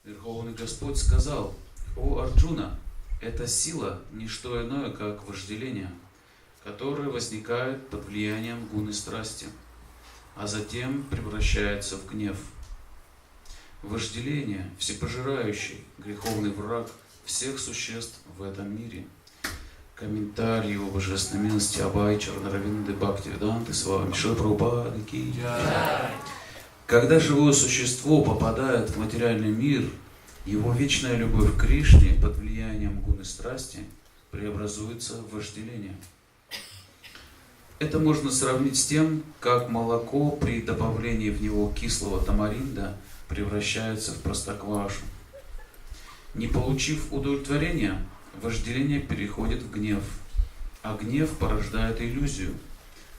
Верховный Господь сказал: «О Арджуна, эта сила – не что иное, как вожделение, которое возникает под влиянием гуны страсти, а затем превращается в гнев. Вожделение – всепожирающий, греховный враг всех существ в этом мире». Комментарий его божественной милости Абай Чарнаравинды Бхактивиданты с вами Шрила Прабхупады ки джай. Когда живое существо попадает в материальный мир, его вечная любовь к Кришне под влиянием гуны страсти преобразуется в вожделение. Это можно сравнить с тем, как молоко при добавлении в него кислого тамаринда превращается в простоквашу. Не получив удовлетворения, вожделение переходит в гнев, а гнев порождает иллюзию,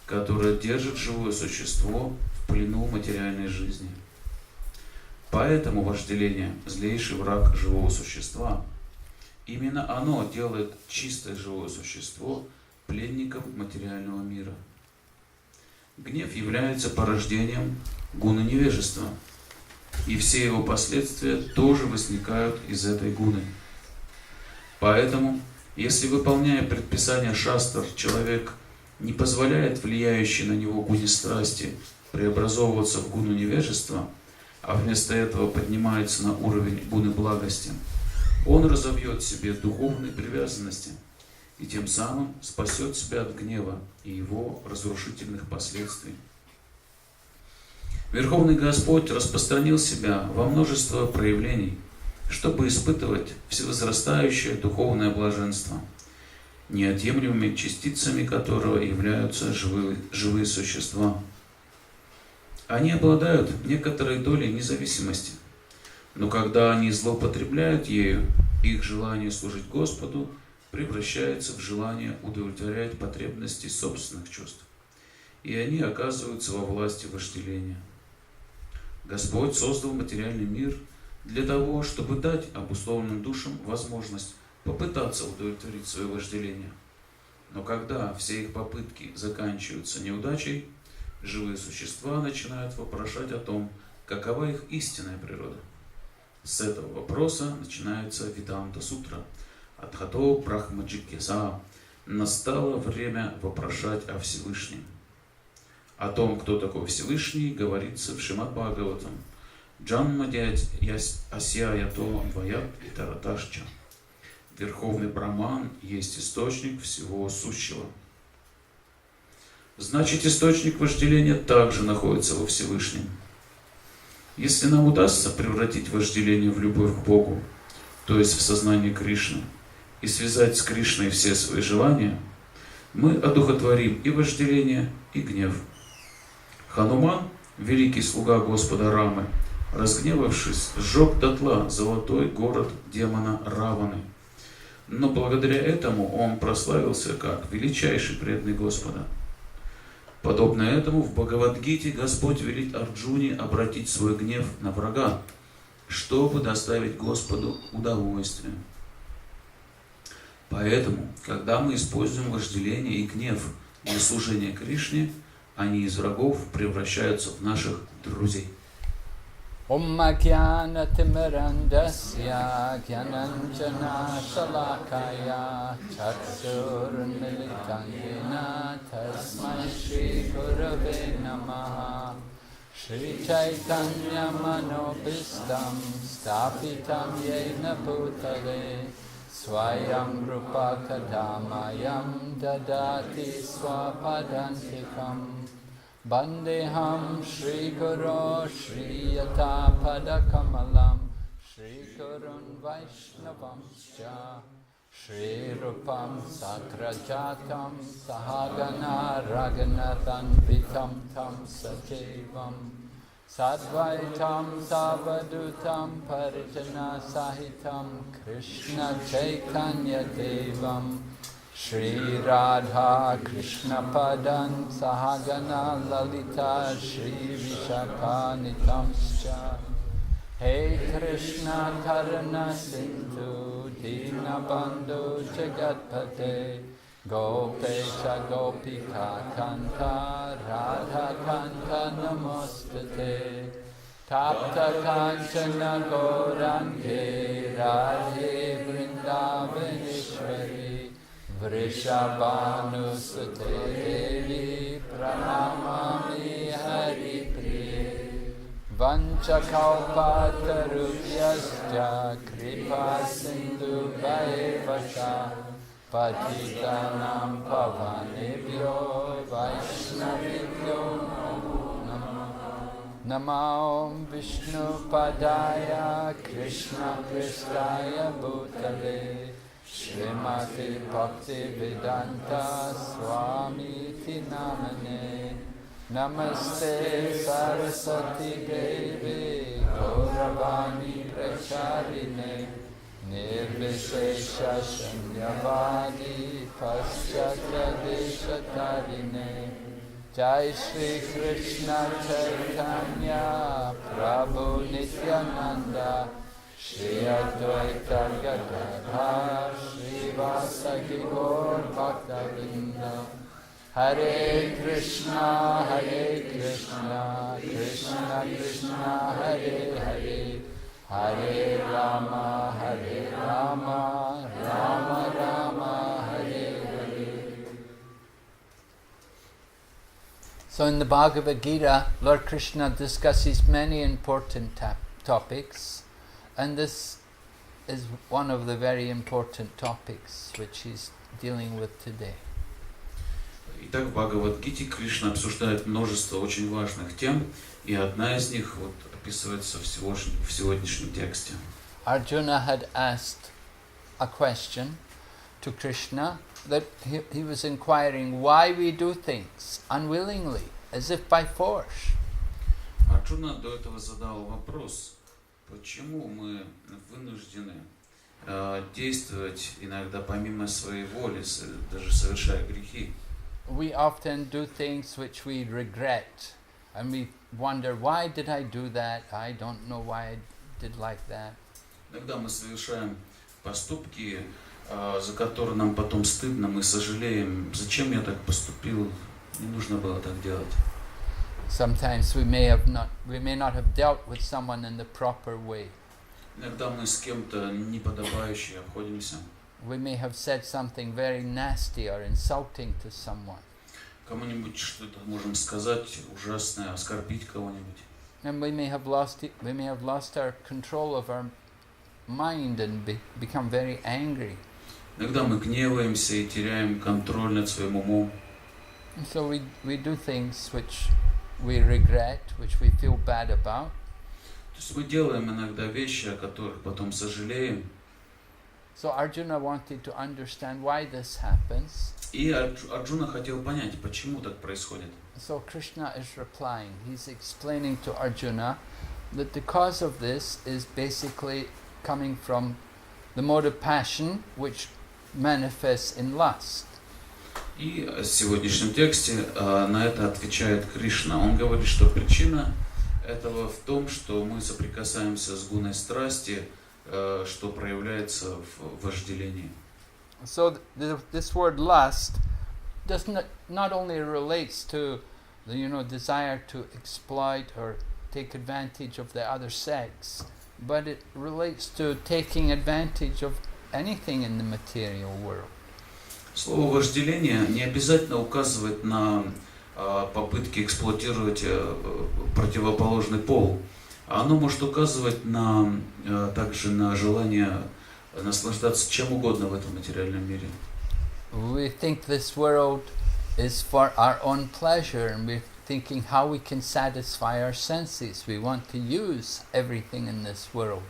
которая держит живое существо в плену материальной жизни. Поэтому вожделение – злейший враг живого существа. Именно оно делает чистое живое существо пленником материального мира. Гнев является порождением гуны невежества, и все его последствия тоже возникают из этой гуны. Поэтому, если, выполняя предписания шастр, человек не позволяет влияющей на него гуне страсти преобразовываться в гуну невежества, а вместо этого поднимается на уровень гуны благости, он разовьет в себе духовные привязанности и тем самым спасет себя от гнева и его разрушительных последствий. Верховный Господь распространил себя во множество проявлений, чтобы испытывать всевозрастающее духовное блаженство, неотъемлемыми частицами которого являются живые существа. Они обладают некоторой долей независимости, но когда они злоупотребляют ею, их желание служить Господу превращается в желание удовлетворять потребности собственных чувств, и они оказываются во власти вожделения. Господь создал материальный мир для того, чтобы дать обусловленным душам возможность попытаться удовлетворить свое вожделение. Но когда все их попытки заканчиваются неудачей, живые существа начинают вопрошать о том, какова их истинная природа. С этого вопроса начинается Веданта Сутра. Адхато Брахмаджикеса. Настало время вопрошать о Всевышнем. О том, кто такой Всевышний, говорится в Шримад Бхагаватам. Джанмадять асьяято дваят тараташча. Верховный Браман есть источник всего сущего. Значит, источник вожделения также находится во Всевышнем. Если нам удастся превратить вожделение в любовь к Богу, то есть в сознание Кришны, и связать с Кришной все свои желания, мы одухотворим и вожделение, и гнев. Хануман, великий слуга Господа Рамы, разгневавшись, сжег дотла золотой город демона Раваны. Но благодаря этому он прославился как величайший преданный Господа. Подобно этому в Бхагавад-гите Господь велит Арджуне обратить свой гнев на врага, чтобы доставить Господу удовольствие. Поэтому, когда мы используем вожделение и гнев для служения Кришне, они из врагов превращаются в наших друзей. Om Jnana Timirandasya Jnananjana Shalakaya Chakshurmilitam Yena Tasmai Shri Gurave Namaha Shri Chaitanya Manobhistam Stapitam Yena Bhutale Swayam Rupa Kadamayam Dadati Swapadantikam Bandeham Shri Guru Shri Yata Padakamalam Shri Gurun Vaishnavamscha Shri Rupam Sakrajatam Sahagana Raghunathan Vitam Tam Sajevam Sadvaitam Savadutam Parijana Sahitam Krishna Chaitanya Devam Shri Radha Krishna Padan Sahagana Lalita Shri Vishakanitamscha Hey Krishna Karana Sindhu Dinabandhu Jagatpate Gopesha Gopika Kanta Radha Kanta Namostate Tapta Kanchana Gaurange Radhe Vrindavaneshwari Vrishabhanusute Devi Pranamami Hari Priye Vanchakalpatarubhyascha Kripa Sindhu Vaevasha Patitanam Pavanebhyo Vaishnavibhyo Namo Vishnu Padaya Krishna Pristaya Bhutale Srimati Bhakti Vedanta Swami Namane Namaste Saraswati Devi Gauravani Pracharine Nirvishesha Shunyavadi Paschatya Deshatarine Jai Shri Krishna Chaitanya Prabhu Nityananda Shri Advaita Gadadhar Shri Vasaki Gaur Bhaktavinda Hare Krishna Krishna Krishna Hare Hare Hare Rama Rama Rama Hare Hare. So in the Bhagavad Gita, Lord Krishna discusses many important topics, and this is one of the very important topics which he's dealing with today. Итак, в Бхагавад-гите Кришна обсуждает множество очень важных тем, и одна из них вот описывается в сегодняшнем тексте. Arjuna had asked a question to Krishna that he was inquiring why we do things unwillingly, as if by force. Арджуна до этого задал вопрос, почему мы вынуждены действовать иногда помимо своей воли, даже совершая грехи. We often do things which we regret, and we wonder, why did I do that? I don't know why I did like that. Иногда мы совершаем поступки, за которые нам потом стыдно, мы сожалеем, зачем я так поступил, не нужно было так делать. Sometimes we may not have dealt with someone in the proper way. Иногда мы с кем-то неподобающе обходимся. We may have said something very nasty or insulting to someone. Кому-нибудь что-то можем сказать ужасное, оскорбить кого-нибудь. And we may have lost our control of our mind and become very angry. Иногда мы гневаемся и теряем контроль над своим умом. And so we do things which we regret, which we feel bad about. То есть мы делаем иногда вещи, о которых потом сожалеем. So Arjuna wanted to understand why this happens. И Арджуна хотел понять, почему так происходит. So Krishna is replying. He's explaining to Arjuna that the cause of this is basically coming from the mode of passion which manifests in lust. И в сегодняшнем тексте на это отвечает Кришна. Он говорит, что причина этого в том, что мы соприкасаемся с гуной страсти, что проявляется в вожделении. So this word lust does not only relates to the desire to exploit or take advantage of the other sex, but it relates to taking advantage of anything in the material world. Слово вожделение не обязательно указывает на попытки эксплуатировать противоположный пол. Оно может указывать также на желание наслаждаться чем угодно в этом материальном мире. We think this world is for our own pleasure, and we're thinking how we can satisfy our senses. We want to use everything in this world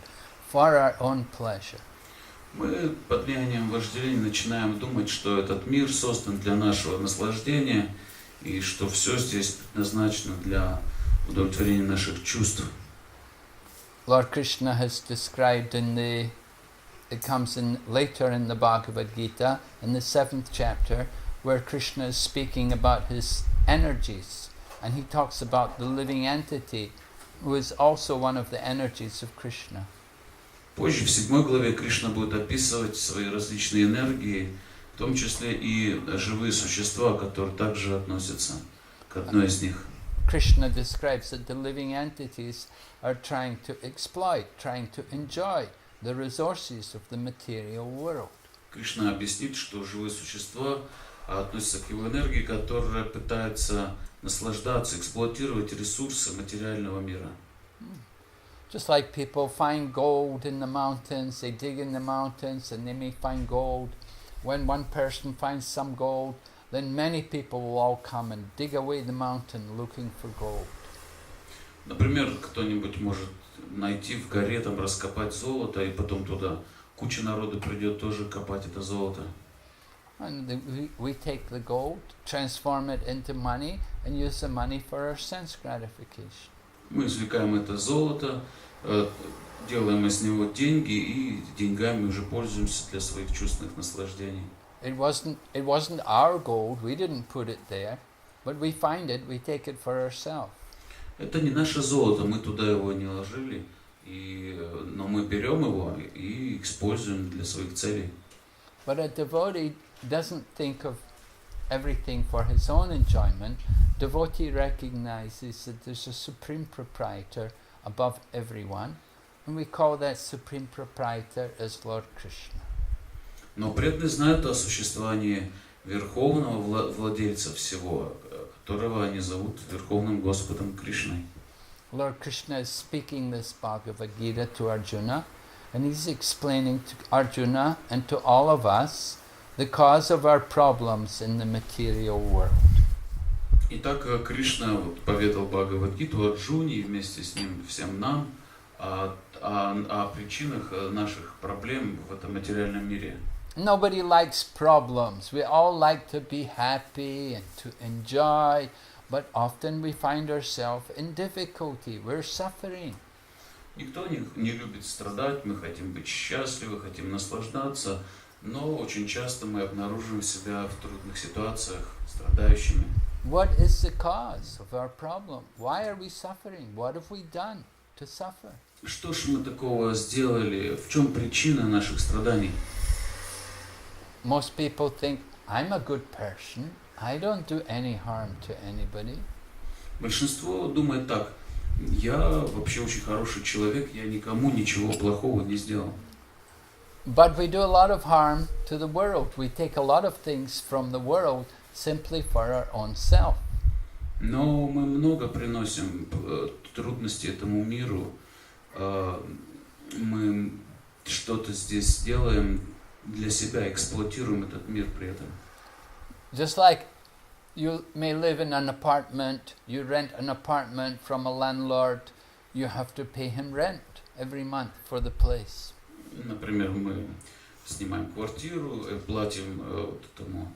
for our own pleasure. Мы под влиянием вожделения начинаем думать, что этот мир создан для нашего наслаждения, и что все здесь предназначено для удовлетворения наших чувств. Lord Krishna has described it comes in later in the Bhagavad Gita, in the 7th chapter, where Krishna is speaking about his energies, and he talks about the living entity, who is also one of the energies of Krishna. Позже, в 7 главе, Кришна будет описывать свои различные энергии, в том числе и живые существа, которые также относятся к одной из них. Krishna describes that the living entities are trying to exploit, trying to enjoy the resources of the material world. Кришна объяснит, что живые существа относятся к его энергии, которая пытается наслаждаться, эксплуатировать ресурсы материального мира. Just like people find gold in the mountains, they dig in the mountains and they may find gold. When one person finds some gold, then many people will all come and dig away the mountain looking for gold. Например, кто-нибудь может найти в горе, там раскопать золото, и потом туда куча народу придет тоже копать это золото. And we take the gold, transform it into money, and use the money for our sense gratification. Мы извлекаем это золото, делаем из него деньги, и деньгами уже пользуемся для своих чувственных наслаждений. It wasn't our gold, we didn't put it there, but we find it, we take it for ourselves. Это не наше золото, мы туда его не ложили, но мы берем его и используем для своих целей. But a devotee doesn't think of everything for his own enjoyment. Devotee recognizes that there's a supreme proprietor above everyone, and we call that supreme proprietor as Lord Krishna. Но преданные знают о существовании верховного владельца всего, которого они зовут Верховным Господом Кришной. Lord Krishna is speaking this Bhagavad Gita to Arjuna, and he's explaining to Arjuna and to all of us the cause of our problems in the material world. Итак, Кришна поведал Бхагавад-гиту Арджуне и вместе с ним всем нам о причинах наших проблем в этом материальном мире. Nobody likes problems. We all like to be happy and to enjoy, but often we find ourselves in difficulty. We're suffering. Никто не любит страдать, мы хотим быть счастливы, хотим наслаждаться, но очень часто мы обнаруживаем себя в трудных ситуациях, страдающими. What is the cause of our problem? Why are we suffering? What have we done to suffer? Что ж мы такого сделали? В чем причина наших страданий? Most people think, I'm a good person. I don't do any harm to anybody. Большинство думает так: я вообще очень хороший человек, я никому ничего плохого не сделал. But we do a lot of harm to the world. We take a lot of things from the world simply for our own self. Но мы много приносим трудностей этому миру. Мы что-то здесь делаем для себя, эксплуатируем этот мир при этом. Just like you may live in an apartment, you rent an apartment from a landlord, you have to pay him rent every month for the place. Например, мы снимаем квартиру, платим этому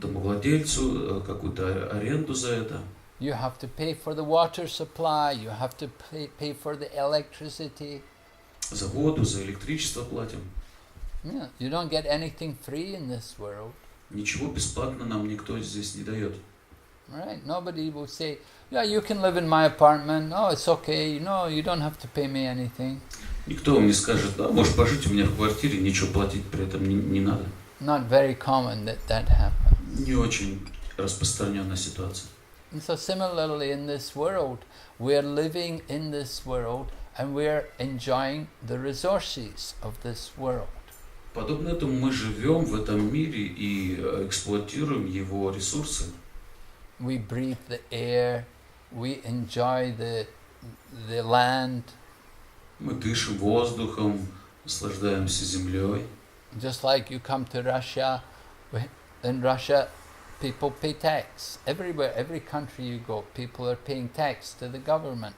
домовладельцу какую-то аренду за это. You have to pay for the water supply, you have to pay for the electricity. За воду, за электричество платим. Yeah, you don't get anything free in this world. Ничего бесплатно нам никто здесь не дает. Right? Nobody will say, yeah, you can live in my apartment. Oh, it's okay. No, you don't have to pay me anything. Никто вам не скажет: да, можешь пожить у меня в квартире, ничего платить при этом не надо. Not very common that happens. Не очень распространенная ситуация. And so similarly in this world, we are living in this world and we are enjoying the resources of this world. Подобно этому мы живем в этом мире и эксплуатируем его ресурсы. We breathe the air, we enjoy the land. Мы дышим воздухом, наслаждаемся землей. Just like you come to Russia, in Russia people pay tax. Everywhere, every country you go, people are paying tax to the government.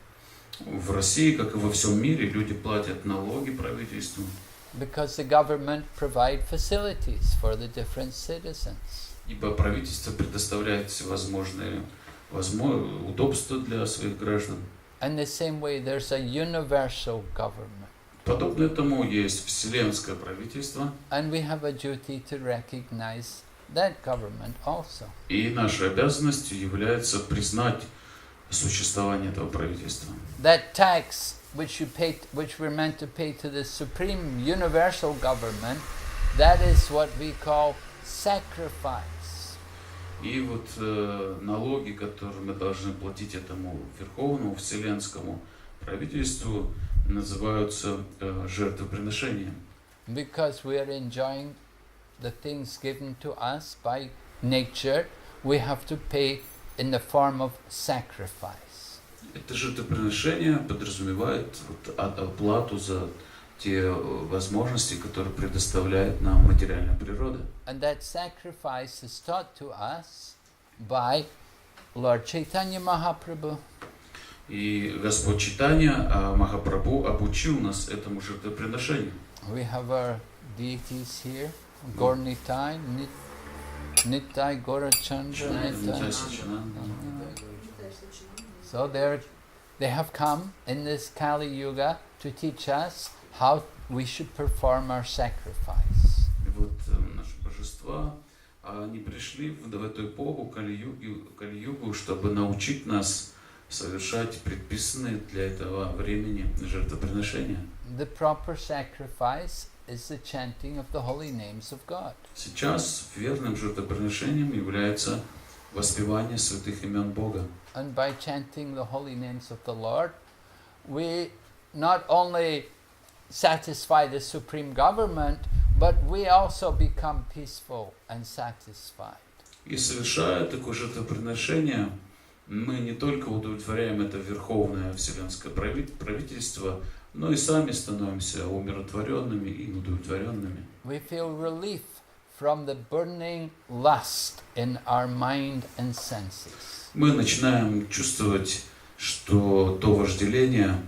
В России, как и во всем мире, люди платят налоги правительству. Because the government provide facilities for the different citizens. Ибо правительство предоставляет всевозможные удобства для своих граждан. And the same way, there's a universal government. Подобно этому есть вселенское правительство. And we have a duty to recognize that government also. И нашей обязанностью является признать существование этого правительства. That tax which we're meant to pay to the supreme universal government, that is what we call sacrifice. И вот налоги, которые мы должны платить этому верховному вселенскому правительству, называются жертвоприношением. Because we are enjoying the things given to us by nature, we have to pay in the form of sacrifice. Это жертвоприношение подразумевает вот оплату за те возможности, которые предоставляет нам материальная природа. And that sacrifice is taught to us by Lord Chaitanya Mahaprabhu. И Господь Чайтанья Махапрабху обучил нас этому жертвоприношению. We have our deities here, Gaur Nitai, Nitai, Gaurachandra, Nitai. So they have come in this Kali Yuga to teach us how we should perform our sacrifice. И вот наши божества, они пришли в эту эпоху Кали-югу, чтобы научить нас совершать предписанные для этого времени жертвоприношения. The proper sacrifice is the chanting of the holy names of God. Сейчас верным жертвоприношением является воспевание святых имен Бога. And by chanting the holy names of the Lord, we not only satisfy the supreme government, but we also become peaceful and satisfied. И совершая такое жертвоприношение, мы не только удовлетворяем это верховное вселенское правительство, но и сами становимся умиротворенными и удовлетворенными. We feel relief from the burning lust in our mind and senses. Мы начинаем чувствовать, что то вожделение,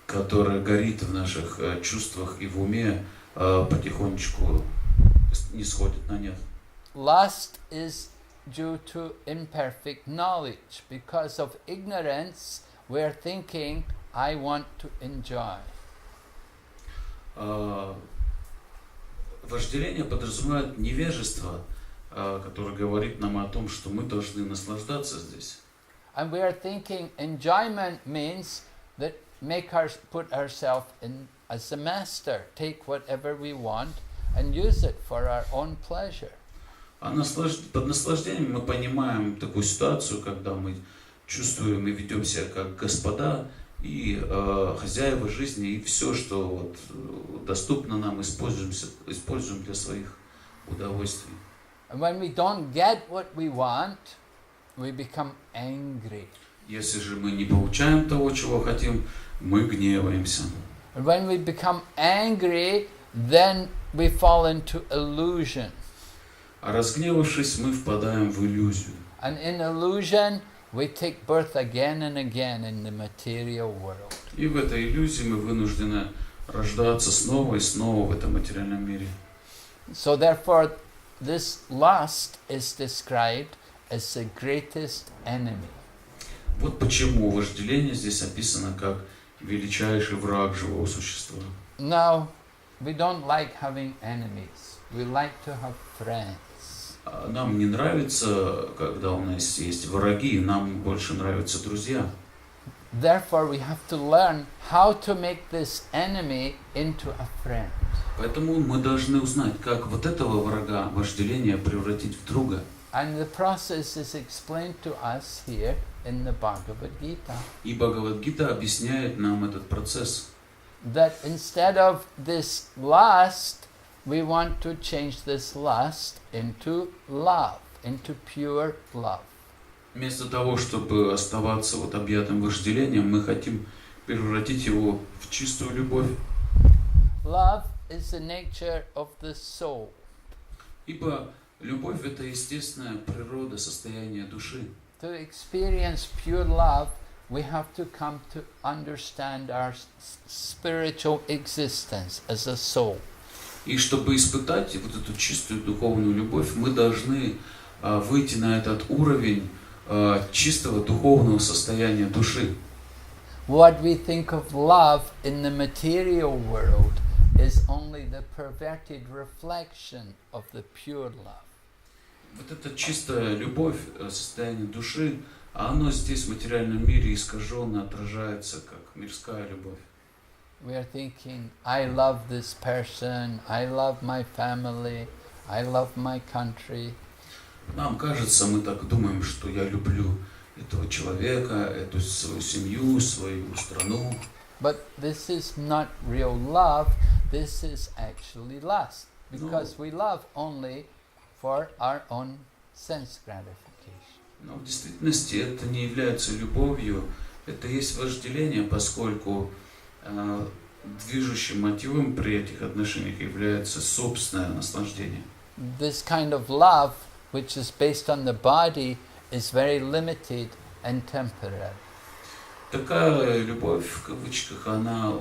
которое горит в наших чувствах и в уме, потихонечку не сходит на нет. Lust is due to imperfect knowledge. Because of ignorance, we are thinking, I want to enjoy. Вожделение подразумевает невежество, которое говорит нам о том, что мы должны наслаждаться здесь. And we are thinking enjoyment means that put ourselves in as the master, take whatever we want and use it for our own pleasure. А под наслаждением мы понимаем такую ситуацию, когда мы чувствуем и ведем себя как господа и хозяева жизни, и все, что вот доступно нам, используем для своих удовольствий. And when we don't get what we want, we become angry. Если же мы не получаем того, чего хотим, мы гневаемся. And when we become angry, then we fall into illusion. А разгневавшись, мы впадаем в иллюзию. And in illusion, we take birth again and again in the material world. И в этой иллюзии мы вынуждены рождаться снова и снова в этом материальном мире. So therefore, this lust is described as the greatest enemy. Вот почему вожделение здесь описано как величайший враг живого существа. Now, we don't like having enemies. We like to have friends. Нам не нравится, когда у нас есть враги, нам больше нравятся друзья. Therefore, we have to learn how to make this enemy into a friend. Поэтому мы должны узнать, как вот этого врага, вожделения, превратить в друга. And the process is explained to us here in the Bhagavad Gita. И Бхагавад-гита объясняет нам этот процесс. That instead of this lust, we want to change this lust into love, into pure love. Вместо того, чтобы оставаться вот объятым вожделением, мы хотим превратить его в чистую любовь. Love is the nature of the soul. Ибо любовь – это естественная природа, состояние души. To experience pure love, we have to come to understand our spiritual existence as a soul. И чтобы испытать вот эту чистую духовную любовь, мы должны выйти на этот уровень чистого духовного состояния души. What we think of love in the material world is only the perverted reflection of the pure love. Вот эта чистая любовь, состояние души, а оно здесь в материальном мире искаженно отражается как мирская любовь. We are thinking, I love this person, I love my family, I love my country. Нам кажется, мы так думаем, что я люблю этого человека, эту свою семью, свою страну. But this is not real love, this is actually lust. Because we love only for our own sense gratification. Но в действительности это не является любовью, это есть вожделение, поскольку движущим мотивом при этих отношениях является собственное наслаждение. This kind of love, which is based on the body, is very limited and temporary. Такая любовь, в кавычках, она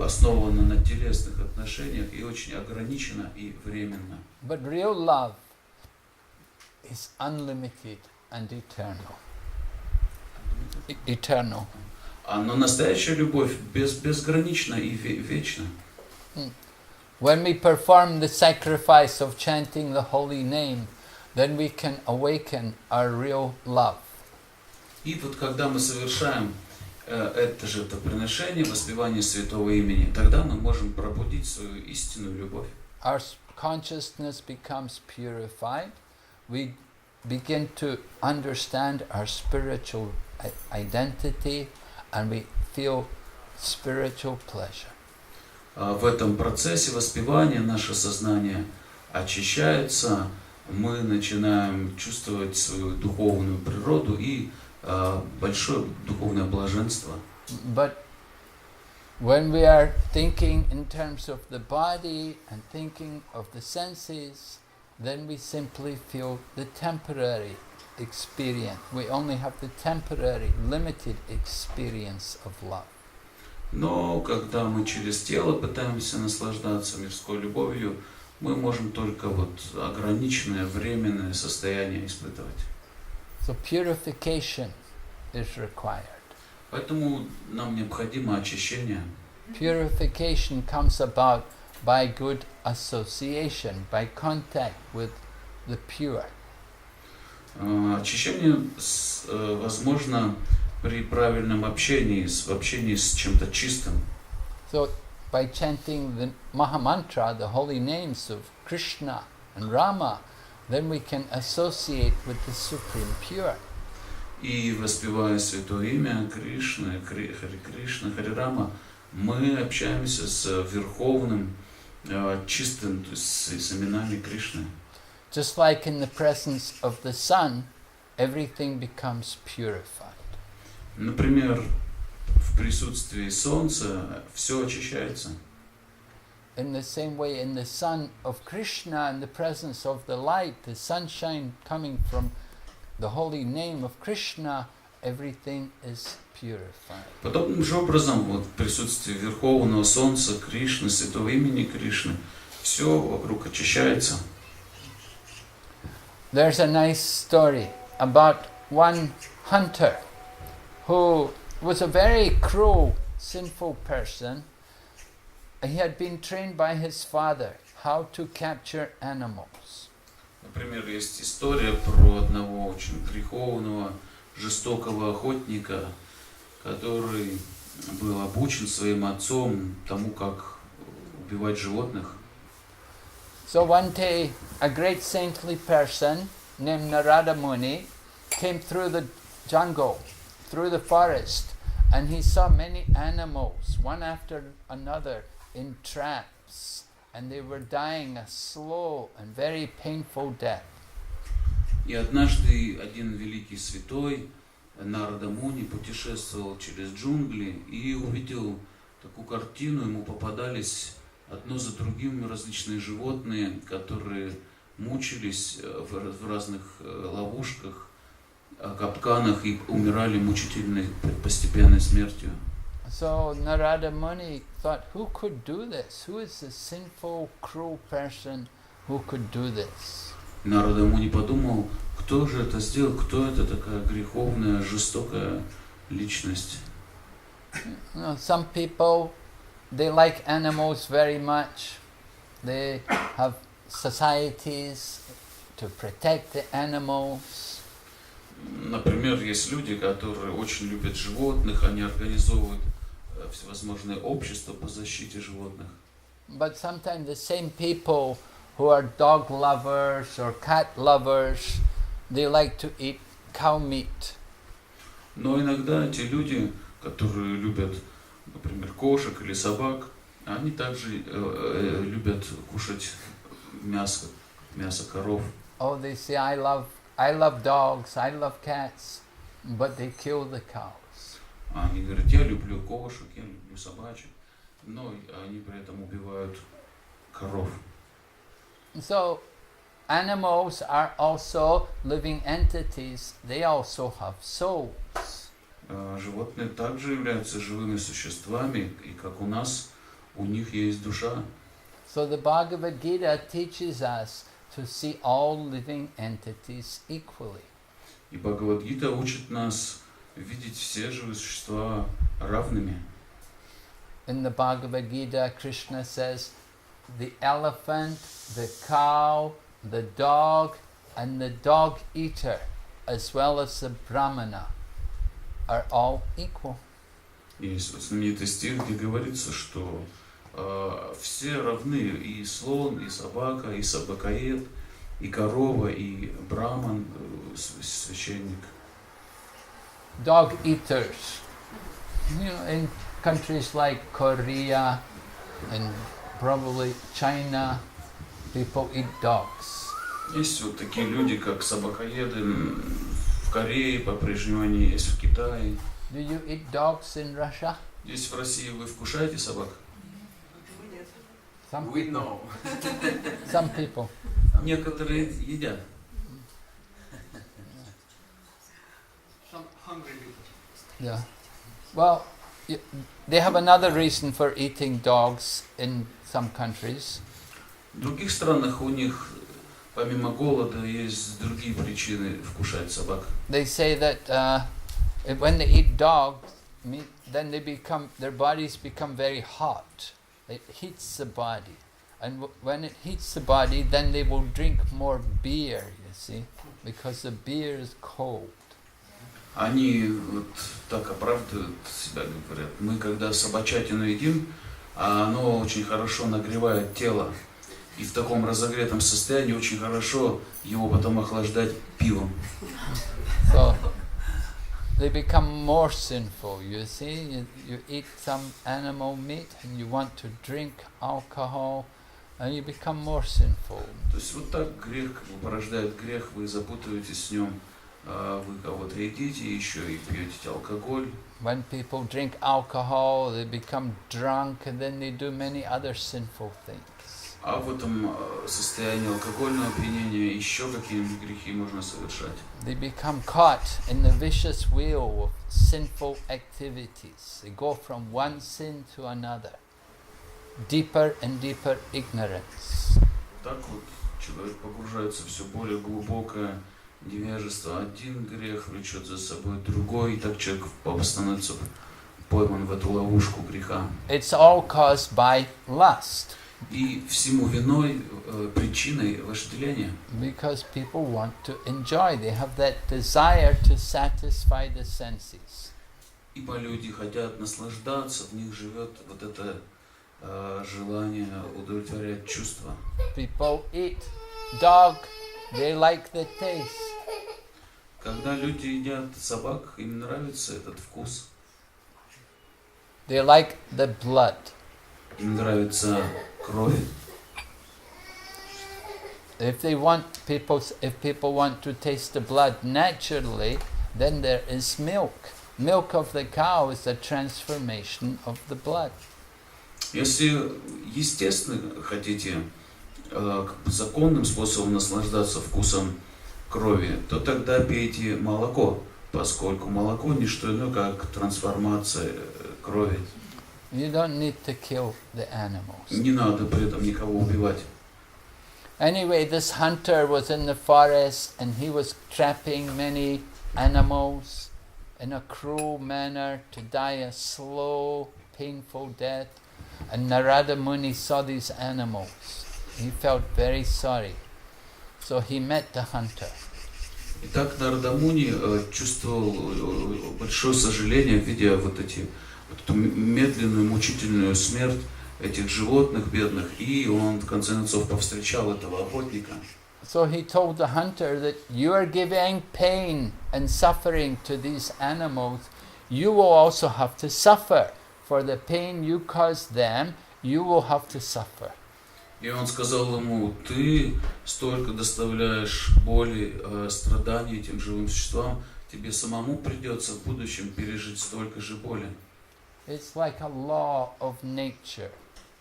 основана на телесных отношениях и очень ограничена и временна. But real love is unlimited and eternal. Eternal. Но настоящая любовь безгранична и вечна. When we perform the sacrifice of chanting the holy name, then we can awaken our real love. И вот когда мы совершаем это жертвоприношение, воспевание святого имени, тогда мы можем пробудить свою истинную любовь. Our consciousness becomes purified. We begin to understand our spiritual identity and we feel spiritual pleasure. В этом процессе воспевания наше сознание очищается, мы начинаем чувствовать свою духовную природу и большое духовное блаженство. But when we are thinking in terms of the body and thinking of the senses, then we simply feel the temporary experience. We only have the temporary, limited experience of love. Но когда мы через тело пытаемся наслаждаться мирской любовью, мы можем только вот ограниченное временное состояние испытывать. So purification is required. Поэтому нам необходимо очищение. Purification comes about by good association, by contact with the pure. Очищение возможно при правильном общении, в общении с чем-то чистым. So by chanting the Mahamantra, the holy names of Krishna and Rama, then we can associate with the Supreme Pure. И воспевая святое имя Кришны, Хари Кришна, Хари Рама, мы общаемся с Верховным, чистым, то есть с именами Кришны. Just like in the presence of the sun, everything becomes purified. Например, в присутствии солнца все очищается. In the same way, in the sun of Krishna, in the presence of the light, the sunshine coming from the holy name of Krishna, everything is purified. Подобным же образом, вот в присутствии Верховного Солнца, Кришны, Святого имени Кришны, все вокруг очищается. There's a nice story about one hunter who was a very cruel, sinful person. He had been trained by his father how to capture animals. Например, есть история про одного очень греховного, жестокого охотника, который был обучен своим отцом тому, как убивать животных. So one day, a great saintly person named Narada Muni came through the jungle, through the forest, and he saw many animals, one after another, in traps, and they were dying a slow and very painful death. И однажды один великий святой, Нарада Муни, путешествовал через джунгли и увидел такую картину. Ему попадались одно за другим различные животные, которые мучились в разных ловушках, капканах и умирали мучительной постепенной смертью. So Narada Muni thought, who could do this? Who is the sinful, cruel person who could do this? Нарада Муни подумал, кто же это сделал, кто это такая греховная, жестокая личность. You know, some people, they like animals very much. They have societies to protect the animals. Например, есть люди, которые очень любят животных, они организовывают всевозможные общества по защите животных. But sometimes the same people who are dog lovers or cat lovers, they like to eat cow meat. Но иногда те люди, которые любят, например, кошек или собак, они также любят кушать мясо коров. Oh, they say, I love dogs, I love cats, but they kill the cows. Они говорят, я люблю кошек, я люблю собачек, но они при этом убивают коров. So, animals are also living entities. They also have souls. Животные также являются живыми существами, и как у нас, у них есть душа. So the Bhagavad Gita teaches us to see all living entities equally. И Бхагавад-гита учит нас видеть все живые существа равными. In the Bhagavad Gita, Krishna says, the elephant, the cow, the dog, and the dog eater, as well as the brahmana, are all equal. Есть вот знаменитый стих, где говорится, что все равны, и слон, и собака, и собакоед, и корова, и браман, священник. Dog eaters. You know, in countries like Korea and probably China, people eat dogs. Есть вот такие люди, как собакоеды в Корее, по-прежнему они есть в Китае. Do you eat dogs in Russia? Здесь в России вы вкушаете собак? Some We people. know. Some people. Некоторые едят. Some hungry people. Yeah. Well, they have another reason for eating dogs in some countries. В других странах у них, помимо голода, есть другие причины вкушать собак. They say that when they eat dog meat, then their bodies become very hot. It heats the body. And when it heats the body, then they will drink more beer, you see, because the beer is cold. Они вот так оправдывают себя, говорят, мы когда собачатину едим, оно очень хорошо нагревает тело. И в таком разогретом состоянии очень хорошо его потом охлаждать пивом. So they become more sinful, you see. You eat some animal meat and you want to drink alcohol and you become more sinful. То есть вот так грех порождает грех, вы запутаетесь с нем, вы кого-то едите, еще и пьете алкоголь. When people drink alcohol, they become drunk and then they do many other sinful things. А в этом состоянии алкогольного опьянения еще какие-нибудь грехи можно совершать. They become caught in the vicious wheel of sinful activities. They go from one sin to another. Deeper and deeper ignorance. Так вот человек погружается в все более глубокое невежество. Один грех влечет за собой другой, и так человек становится пойман в эту ловушку греха. It's all caused by lust. И всему виной, причиной вожделения. Because people want to enjoy. They have that desire to satisfy the senses. Ибо люди хотят наслаждаться, в них живет вот это желание удовлетворять чувства. People eat dog, they like the taste. Когда люди едят собак, им нравится этот вкус. They like the blood. Им нравится кровь. If people want to taste the blood naturally, then there is milk. Milk of the cow is the transformation of the blood. Если естественно хотите законным способом наслаждаться вкусом крови, то тогда пейте молоко, поскольку молоко не что иное, как трансформация крови. You don't need to kill the animals. Не надо при этом никого убивать. Anyway, this hunter was in the forest and he was trapping many animals in a cruel manner to die a slow, painful death. And Narada Muni saw these animals. He felt very sorry. So he met the hunter. Итак, Нарада Муни чувствовал большое сожаление, видя вот эту медленную, мучительную смерть этих животных бедных, и он в конце концов повстречал этого охотника. So he told the hunter that you are giving pain and suffering to these animals. You will also have to suffer. For the pain you cause them, you will have to suffer. И он сказал ему: ты столько доставляешь боли, страданий этим живым существам, тебе самому придется в будущем пережить столько же боли. It's like a law of nature.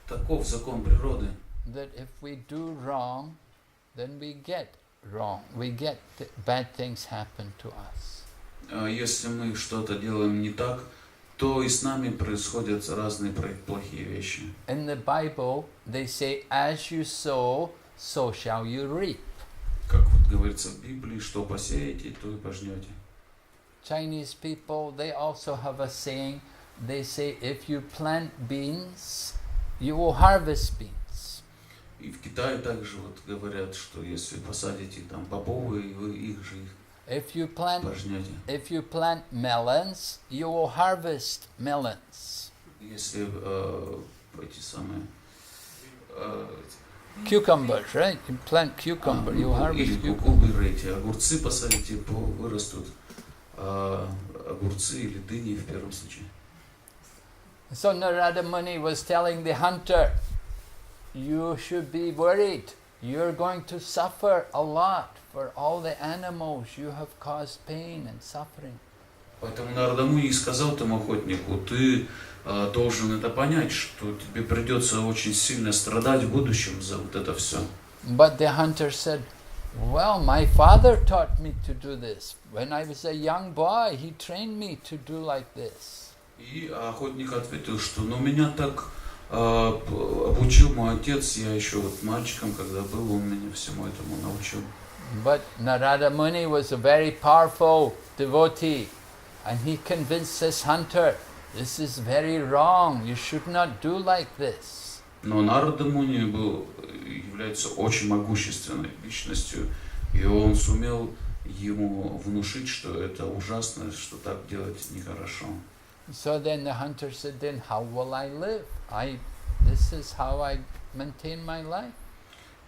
Таков закон природы. That if we do wrong, then we get wrong. We get bad things happen to us. Если мы что-то делаем не так, то и с нами происходят разные плохие вещи. In the Bible, they say, as you sow, so shall you reap. Как вот говорится в Библии, что посеете, то и пожнете. Chinese people, they also have a saying. They say, if you plant beans, you will harvest beans. И в Китае также вот говорят, что если посадите там бобовые, вы их же If you plant melons, you will harvest melons. Если эти самые cucumbers, right? You plant cucumber, you harvest или кукурузы, эти огурцы посадите, вырастут огурцы или дыни в первом случае. So Narada Muni was telling the hunter, you should be worried. You're going to suffer a lot for all the animals. You have caused pain and suffering. Поэтому Нарада Муни сказал тому охотнику: ты должен это понять, что тебе придется очень сильно страдать в будущем за вот это все. But the hunter said, well, my father taught me to do this. When I was a young boy, he trained me to do like this. И охотник ответил, что меня так обучил мой отец, я еще вот мальчиком, когда был, он меня всему этому научил. But Narada Muni was a very powerful devotee, and he convinced this hunter, this is very wrong, you should not do like this. Но Нарада Муни является очень могущественной личностью, и он сумел ему внушить, что это ужасно, что так делать нехорошо. So then the hunter said, then how will I live? This is how I maintain my life.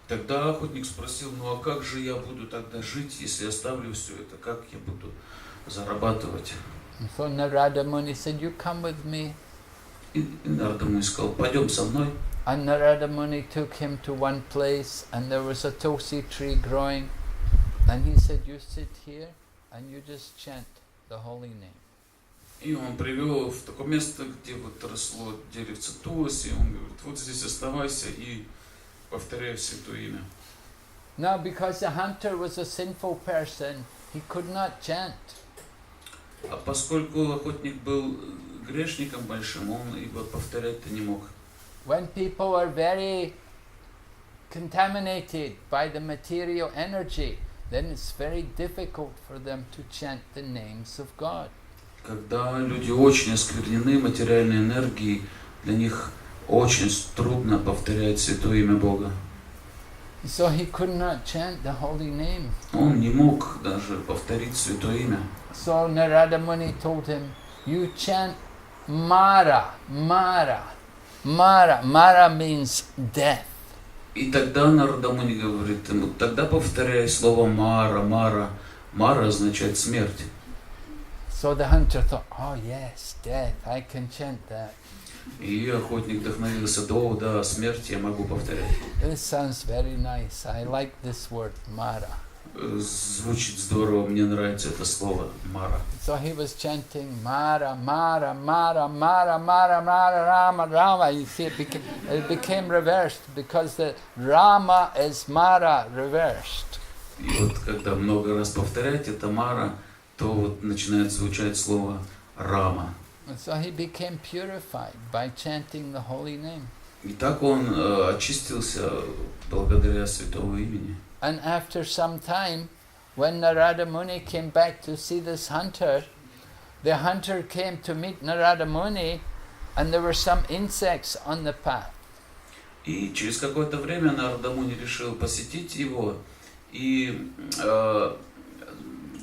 Тогда охотник спросил: ну а как же я буду тогда жить, если оставлю все это? Как я буду зарабатывать? So Narada Muni said, you come with me. И Нарада Муни сказал: пойдем со мной. And Narada Muni took him to one place, and there was a tulsi tree growing. And he said, you sit here, and you just chant the holy name. И он привел в такое место, где вот росло деревце Туласи. Он говорит: вот здесь оставайся и повторяй святое имя. Now, because the hunter was a sinful person, he could not chant. А поскольку охотник был грешником большим, он ибо повторять-то не мог. When people are very contaminated by the material energy, then it's very difficult for them to chant the names of God. Когда люди очень осквернены материальной энергией, для них очень трудно повторять святое имя Бога. So he could not chant the holy name. Он не мог даже повторить святое имя. So Narada Muni told him, you chant Mara, Mara, Mara. Mara means death. И тогда Нарада Муни говорит ему: тогда повторяй слово Мара, Мара. Мара означает смерть. So the hunter thought, oh yes, death, I can chant that. И охотник вдохновился: да, смерть я могу повторять. This sounds very nice. I like this word, Mara. Звучит здорово, мне нравится это слово Мара. So he was chanting Mara, Mara, Mara, Mara, Mara, Mara, Rama, Rama. You see, it became reversed because the Rama is Mara reversed. И вот когда много раз повторять это Мара, то вот начинает звучать слово Рама. So he became purified by chanting the holy name. И так он очистился благодаря святого имени. And after some time, when Narada Muni came back to see this hunter, the hunter came to meet Narada Muni, and there were some insects on the path. И через какое-то время Нарада Муни решил посетить его, и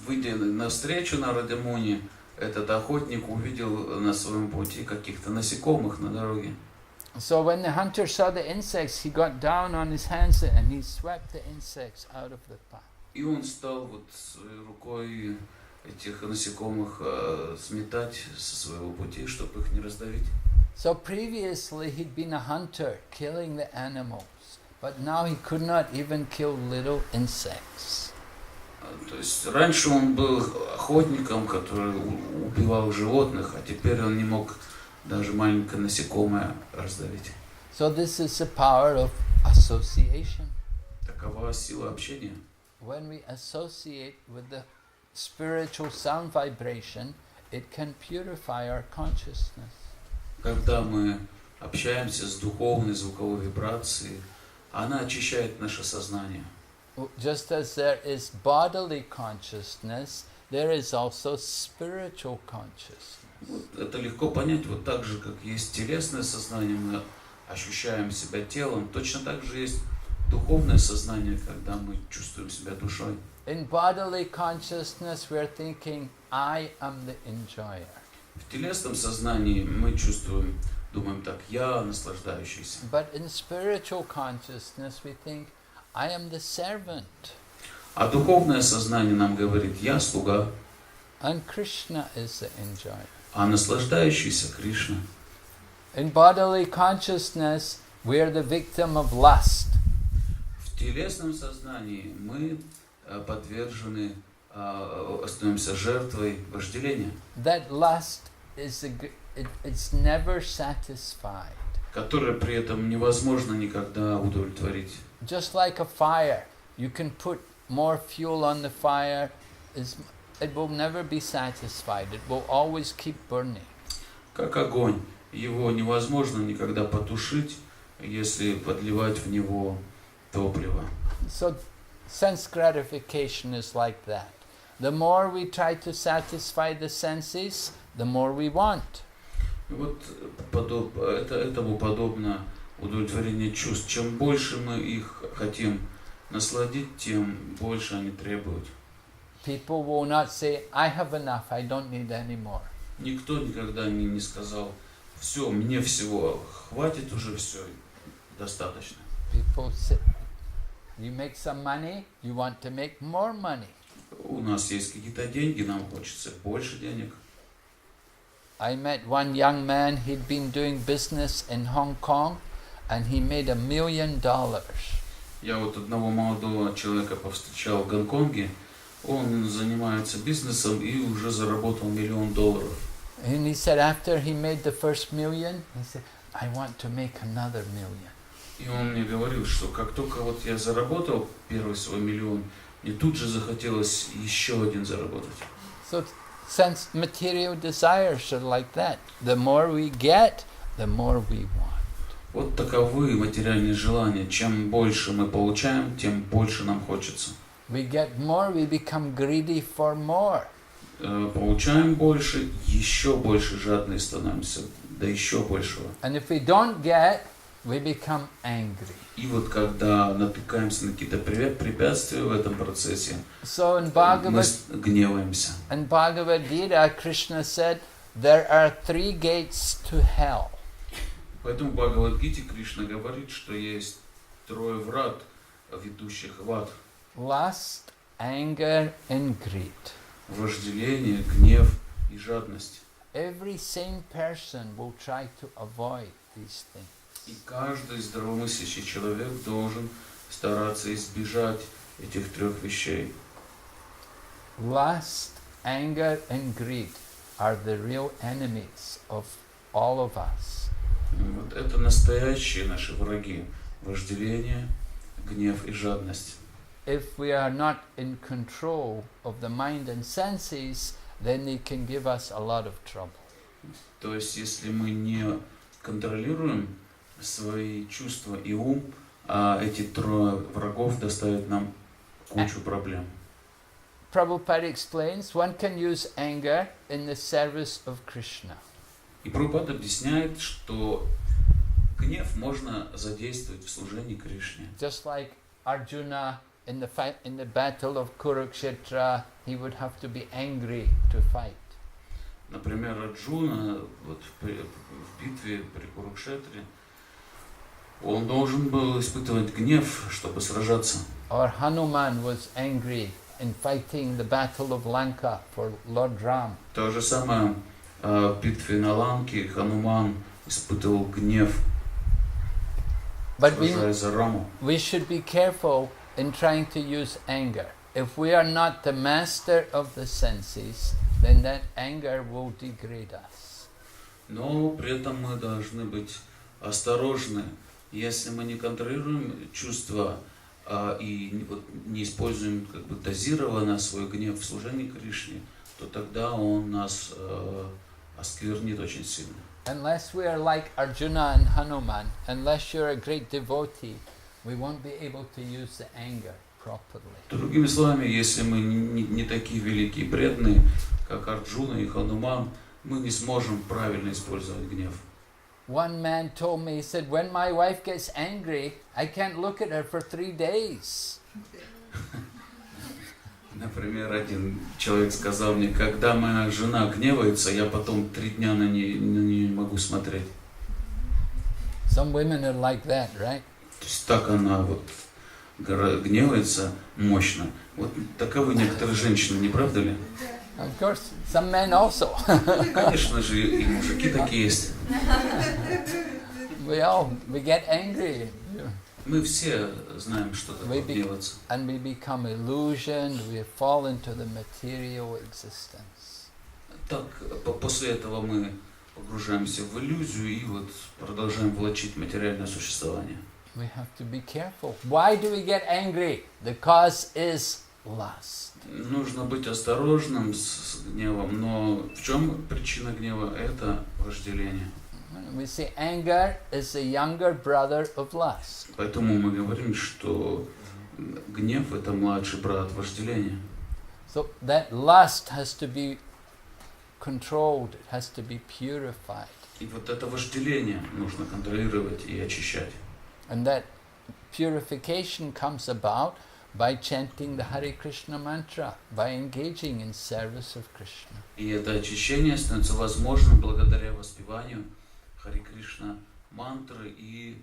выйдя навстречу Нараде Муни, этот охотник увидел на своем пути каких-то насекомых на дороге. So when the hunter saw the insects, he got down on his hands and he swept the insects out of the path. И он стал вот своей рукой этих насекомых сметать со своего пути, чтобы их не раздавить. So previously he'd been a hunter, killing the animals, but now he could not even kill little insects. То есть раньше он был охотником, который убивал животных, а теперь он не мог даже маленькое насекомое раздавить. So this is the power of association. Такова сила общения. When we associate with the spiritual sound vibration, it can purify our consciousness. Когда мы общаемся с духовной звуковой вибрацией, она очищает наше сознание. Just as there is bodily consciousness, there is also spiritual consciousness. Вот это легко понять, вот так же, как есть телесное сознание, мы ощущаем себя телом, точно так же есть духовное сознание, когда мы чувствуем себя душой. In bodily consciousness, we're thinking, I am the enjoyer. В телесном сознании мы чувствуем, думаем так, я наслаждающийся. But in spiritual consciousness, we think, I am the servant. А духовное сознание нам говорит, я слуга, And Krishna is the enjoyer. а наслаждающийся Кришна. In bodily consciousness, we're the victim of lust. В телесном сознании мы подвержены, становимся жертвой вожделения, That lust is it's never satisfied. которое при этом невозможно никогда удовлетворить. Just like a fire, you can put more fuel on the fire, it will never be satisfied. It will always keep burning. Как огонь, его невозможно никогда потушить, если подливать в него топливо. So sense gratification is like that. The more we try to satisfy the senses, the more we want. И вот этому подобно удовлетворение чувств. Чем больше мы их хотим насладить, тем больше они требуют. People will not say, I have enough, I don't need any more. Никто никогда не сказал, все, мне всего, хватит уже, все, достаточно. People say, you make some money, you want to make more money. У нас есть какие-то деньги, нам хочется больше денег. I met one young man, he'd been doing business in Hong Kong, and he made $1 million. Я вот одного молодого человека повстречал в Гонконге, он занимается бизнесом и уже заработал $1 миллион. And he said after he made the first million, he said, I want to make another million. И он мне говорил, что как только вот я заработал первый свой $1 миллион, мне тут же захотелось еще один заработать. So sense material desires are like that. The more we get, the more we want. Вот таковы материальные желания. Чем больше мы получаем, тем больше нам хочется. We get more, we become greedy for more. Получаем больше, еще больше жадные становимся, до еще большего. And if we don't get, we become angry. И вот когда натыкаемся на какие-то препятствия в этом процессе, So in мы гневаемся. Bhagavad Gita, Krishna said, there are 3 gates to hell. Поэтому в Бхагавад-гите Кришна говорит, что есть 3 врат, ведущих в ад. Lust, anger, and greed. Вожделение, гнев и жадность. Every sane person will try to avoid these things. И каждый здравомыслящий человек должен стараться избежать этих 3 вещей. Lust, anger, and greed are the real enemies of all of us. Вот это настоящие наши враги. Вожделение, гнев и жадность. If we are not in control of the mind and senses, then they can give us a lot of trouble. То есть, если мы не контролируем свои чувства и ум, эти 3 врагов доставят нам кучу проблем. Prabhupada explains, one can use anger in the service of Krishna. И Прабхупада объясняет, что гнев можно задействовать в служении Кришне. Just like Arjuna in the battle of Kurukshetra, he would have to be angry to fight. Например, Арджуна вот в битве при Курукшетре, Он должен был испытывать гнев, чтобы сражаться. Or Hanuman was angry in fighting the battle of Lanka for Lord Ram. То же самое в битве на Ланке Хануман испытывал гнев, But сражаясь за Раму. we should be careful in trying to use anger. If we are not the master of the senses, then that anger will degrade us. Но при этом мы должны быть осторожны. Если мы не контролируем чувства и не используем как бы дозированно свой гнев в служении Кришне, то тогда он нас осквернит очень сильно. Unless we are like Arjuna and Hanuman, unless you're a great devotee, we won't be able to use the anger properly. Другими словами, если мы не такие великие преданные, как Арджуна и Хануман, мы не сможем правильно использовать гнев. One man told me, he said, when my wife gets angry, I can't look at her for 3 days. Например, один человек сказал мне, когда моя жена гневается, я потом 3 дня на нее не могу смотреть. Some women are like that, right? То есть так она вот гневается мощно. Вот таковы некоторые женщины, не правда ли? Of course, some men also. Конечно же, и мужики такие есть. We get angry. Мы все знаем, что такое гневаться. And we become illusioned, we fall into the material existence. Так, после этого мы погружаемся в иллюзию и вот продолжаем влачить материальное существование. We have to be careful. Why do we get angry? The cause is lust. Нужно быть осторожным с гневом, но в чем причина гнева? Это вожделение. We say anger is the younger brother of lust. Поэтому мы говорим, что гнев – это младший брат вожделения. So that lust has to be controlled, it has to be purified. И вот это вожделение нужно контролировать и очищать. And that purification comes about by chanting the Hare Krishna mantra, by engaging in service of Krishna. И это очищение становится возможным благодаря воспеванию Харе Кришна мантры и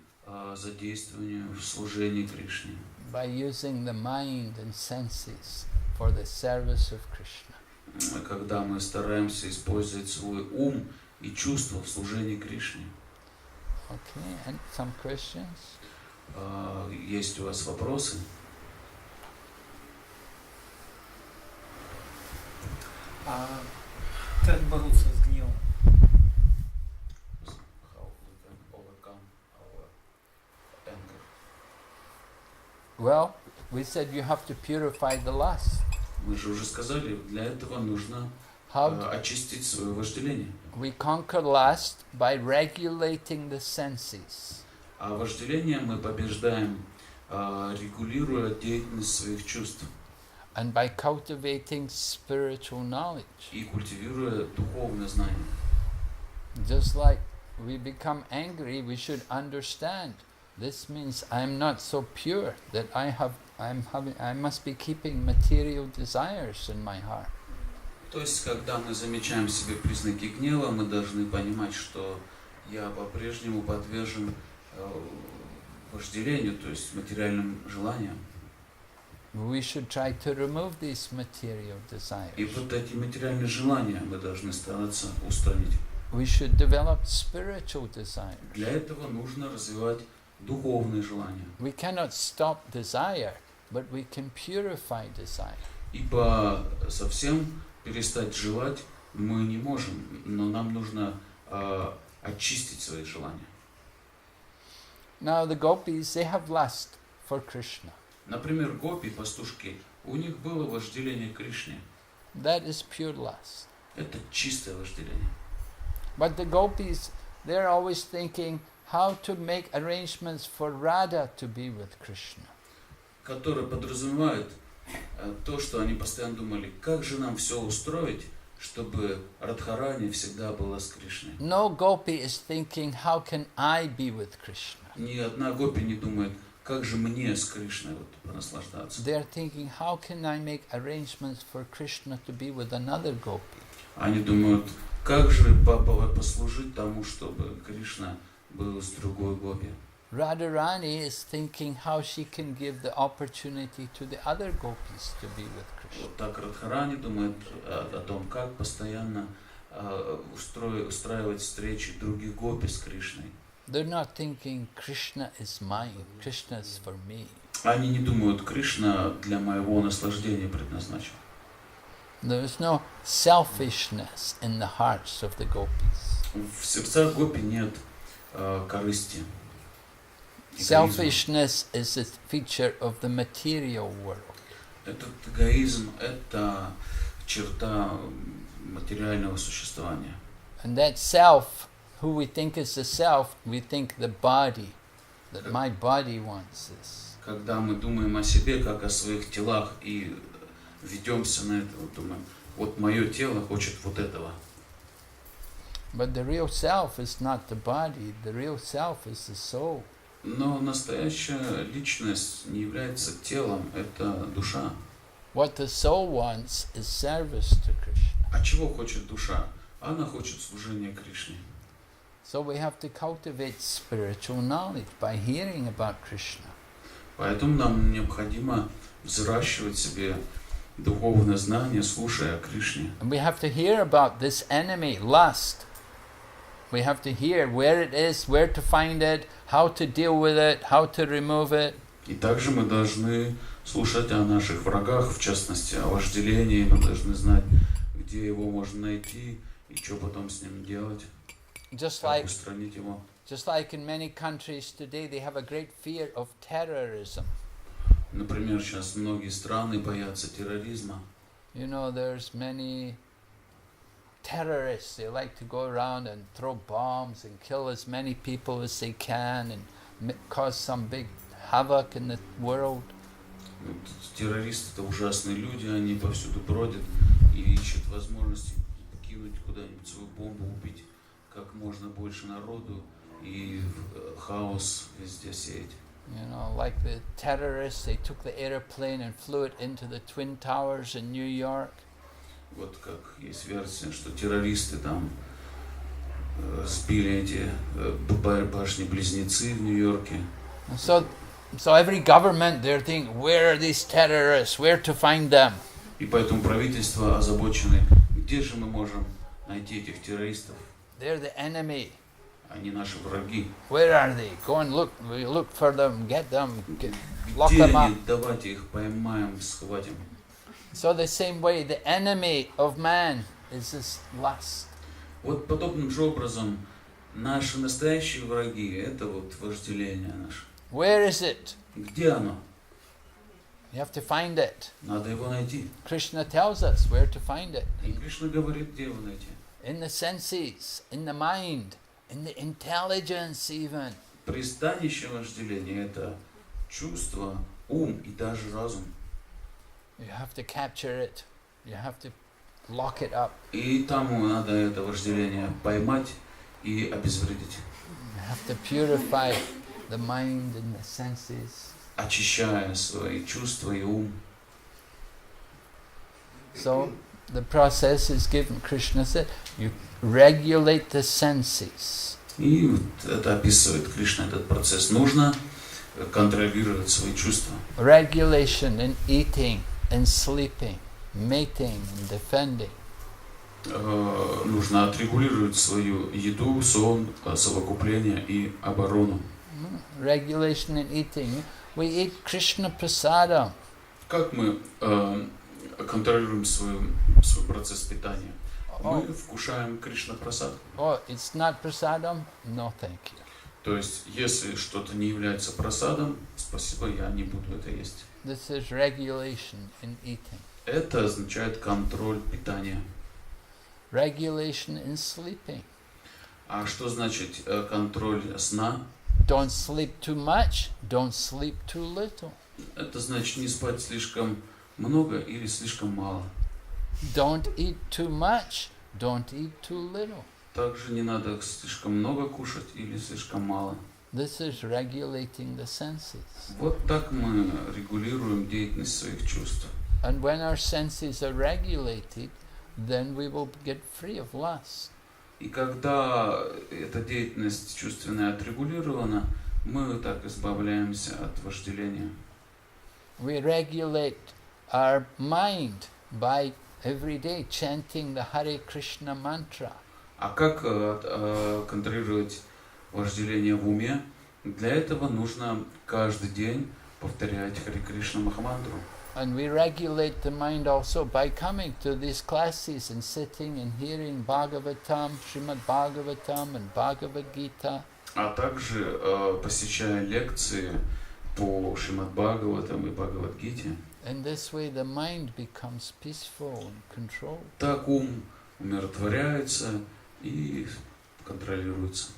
задействованию в служении Кришне. By using the mind and senses for the service of Krishna. Когда мы стараемся использовать свой ум и чувства в служении Кришне. Okay, and some questions? Есть у вас вопросы? Как бороться с гневом? Well, we said you have to purify the lust. Мы же уже сказали, для этого нужно How очистить свое вожделение. we conquer lust by regulating the senses. А вожделение мы побеждаем, регулируя деятельность своих чувств And by cultivating spiritual knowledge. и культивируя духовное знание. Just like we become angry, we should understand. This means I'm not so pure that I must be keeping material desires in my heart. То есть, когда мы замечаем в себе признаки гнева, мы должны понимать, что я по-прежнему подвержен вожделению, то есть материальным желаниям. We should try to remove these material desires. И вот эти материальные желания мы должны стараться устранить. We should develop spiritual desires. Для этого нужно развивать духовные желания. We cannot stop desire, but we can purify desire. Ибо совсем перестать желать мы не можем, но нам нужно очистить свои желания. Now the gopis, they have lust for Krishna. Например, гопи, пастушки, у них было вожделение к Кришне. That is pure lust. Это чистое вожделение. But the gopis, they're always thinking how to make arrangements for Radha to be with Krishna. Которые подразумевают то, что они постоянно думали, как же нам все устроить, чтобы Радхарани всегда была с Кришной. No gopi is thinking how can I be with Krishna. Ни одна гопи не думает, как же мне с Кришной вот понаслаждаться. They're thinking how can I make arrangements for Krishna to be with another gopi. Они думают, как же послужить тому, чтобы Кришна был с другой гопи. Radharani is thinking how she can give the opportunity to the other gopis to be with Krishna. Вот так Радхарани думает о том, как постоянно устраивать встречи других гопи с Кришной. They're not thinking Krishna is mine, Krishna is for me. Они не думают, Кришна для моего наслаждения предназначен. There is no selfishness in the hearts of the gopis. В сердцах гопи нет корысти. Selfishness is a feature of the material world. Этот эгоизм – это черта материального существования. And that self, who we think is the self, we think the body, that my body wants this. Когда мы думаем о себе, как о своих телах, и ведемся на это, вот думаем, вот мое тело хочет вот этого. But the real self is not the body, the real self is the soul. Но настоящая личность не является телом, это душа. What the soul wants is service to Krishna. А чего хочет душа? Она хочет служения Кришне. So we have to cultivate spiritual knowledge by hearing about Krishna. Поэтому нам необходимо взращивать себе духовное знание, слушая о Кришне. And we have to hear about this enemy, lust. We have to hear where it is, where to find it, how to deal with it, how to remove it. И также мы должны слушать о наших врагах, в частности, о вожделении. Мы должны знать, где его можно найти и что потом с ним делать, как устранить его. Just like in many countries today, they have a great fear of terrorism. Например, сейчас многие страны боятся терроризма. You know, there's many terrorists. They like to go around and throw bombs and kill as many people as they can and cause some big havoc in the world. Террористы — это ужасные люди, они повсюду бродят и ищут возможности кинуть куда-нибудь свою бомбу, убить как можно больше народу и хаос везде сеять. You know, like the terrorists, they took the airplane and flew it into the Twin Towers in New York. Вот как есть версия, что террористы там сбили эти башни-близнецы в Нью-Йорке. So every government, they're thinking, where are these terrorists? Where to find them? И поэтому правительство озабочены, где же мы можем найти этих террористов? They're the enemy. Они наши враги. Where are they? Go and look for them, get them, lock Где them они? up. Давайте их поймаем, схватим. So the same way, the enemy of man is this lust. Вот подобным же образом наши настоящие враги — это вот вожделение наше. Where is it? Где оно? You have to find it. Надо его найти. Krishna tells us where to find it. И Кришна говорит, где его найти. In the senses, in the mind, in the intelligence even. Пристанище вожделения — это чувство, ум и даже разум. You have to capture it. You have to lock it up. И тому надо это вожделение поймать и обезвредить. You have to purify the mind and the senses. Очищая свои чувства и ум. So the process is given. Krishna said, you regulate the senses. И вот это описывает Кришна, этот процесс. Нужно контролировать свои чувства. Regulation in eating, in sleeping, mating and defending. Нужно отрегулировать свою еду, сон, совокупление и оборону. Regulation in eating. We eat Krishna prasadam. Как мы контролируем свой процесс питания? Мы вкушаем Кришна прасад. Oh, it's not prasadam? No, thank you. То есть, если что-то не является прасадом, спасибо, я не буду это есть. This is regulation in eating. Это означает контроль питания. Regulation in sleeping. А что значит контроль сна? Don't sleep too much, don't sleep too little. Это значит не спать слишком много или слишком мало. Don't eat too much, don't eat too little. Также не надо слишком много кушать или слишком мало. This is regulating the senses. Вот так мы регулируем деятельность своих чувств. And when our senses are regulated, then we will get free of lust. И когда эта деятельность чувственная отрегулирована, Мы так избавляемся от вожделения. We regulate our mind by every day chanting the Hare Krishna mantra. А как контролировать вожделение в уме? Для этого нужно каждый день повторять Харе Кришна Махамантру. And we regulate the mind also by coming to these classes and sitting and hearing Bhagavatam, Srimad Bhagavatam and Bhagavad Gita. А также посещая лекции по Шримад Бхагаватам и Бхагавад-гите. In this way the mind becomes peaceful and controlled. Так ум умиротворяется и контролируется.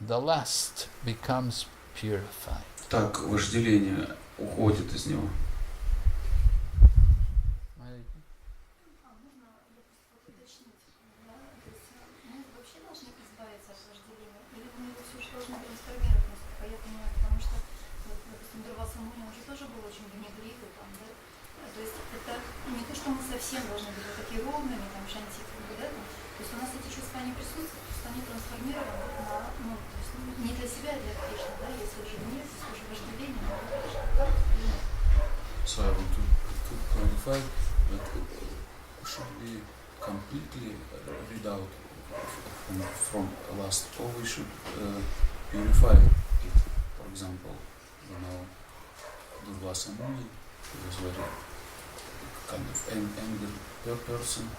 The lust becomes purified. Так вожделение уходит из него. А можно я просто уточнить? Да? То есть мы вообще должны избавиться от вожделения? Или мы это все же должны трансформировать, насколько я понимаю? Потому что, вот, допустим, Дурваса Муни, он же тоже был очень гневливый. Там, да? То есть это не то, что мы совсем должны быть вот такие ровными, там, шантиками, да? То есть у нас эти чувства, они присутствуют, просто они трансформированы на, ну, то есть не для себя, а для Кришны, да? Если уже гнев, если уже вожделение, ну, как? So I want to clarify that should be completely rid out from lust, or we should purify it. For example, Durvasa Muni was very kind of angry person,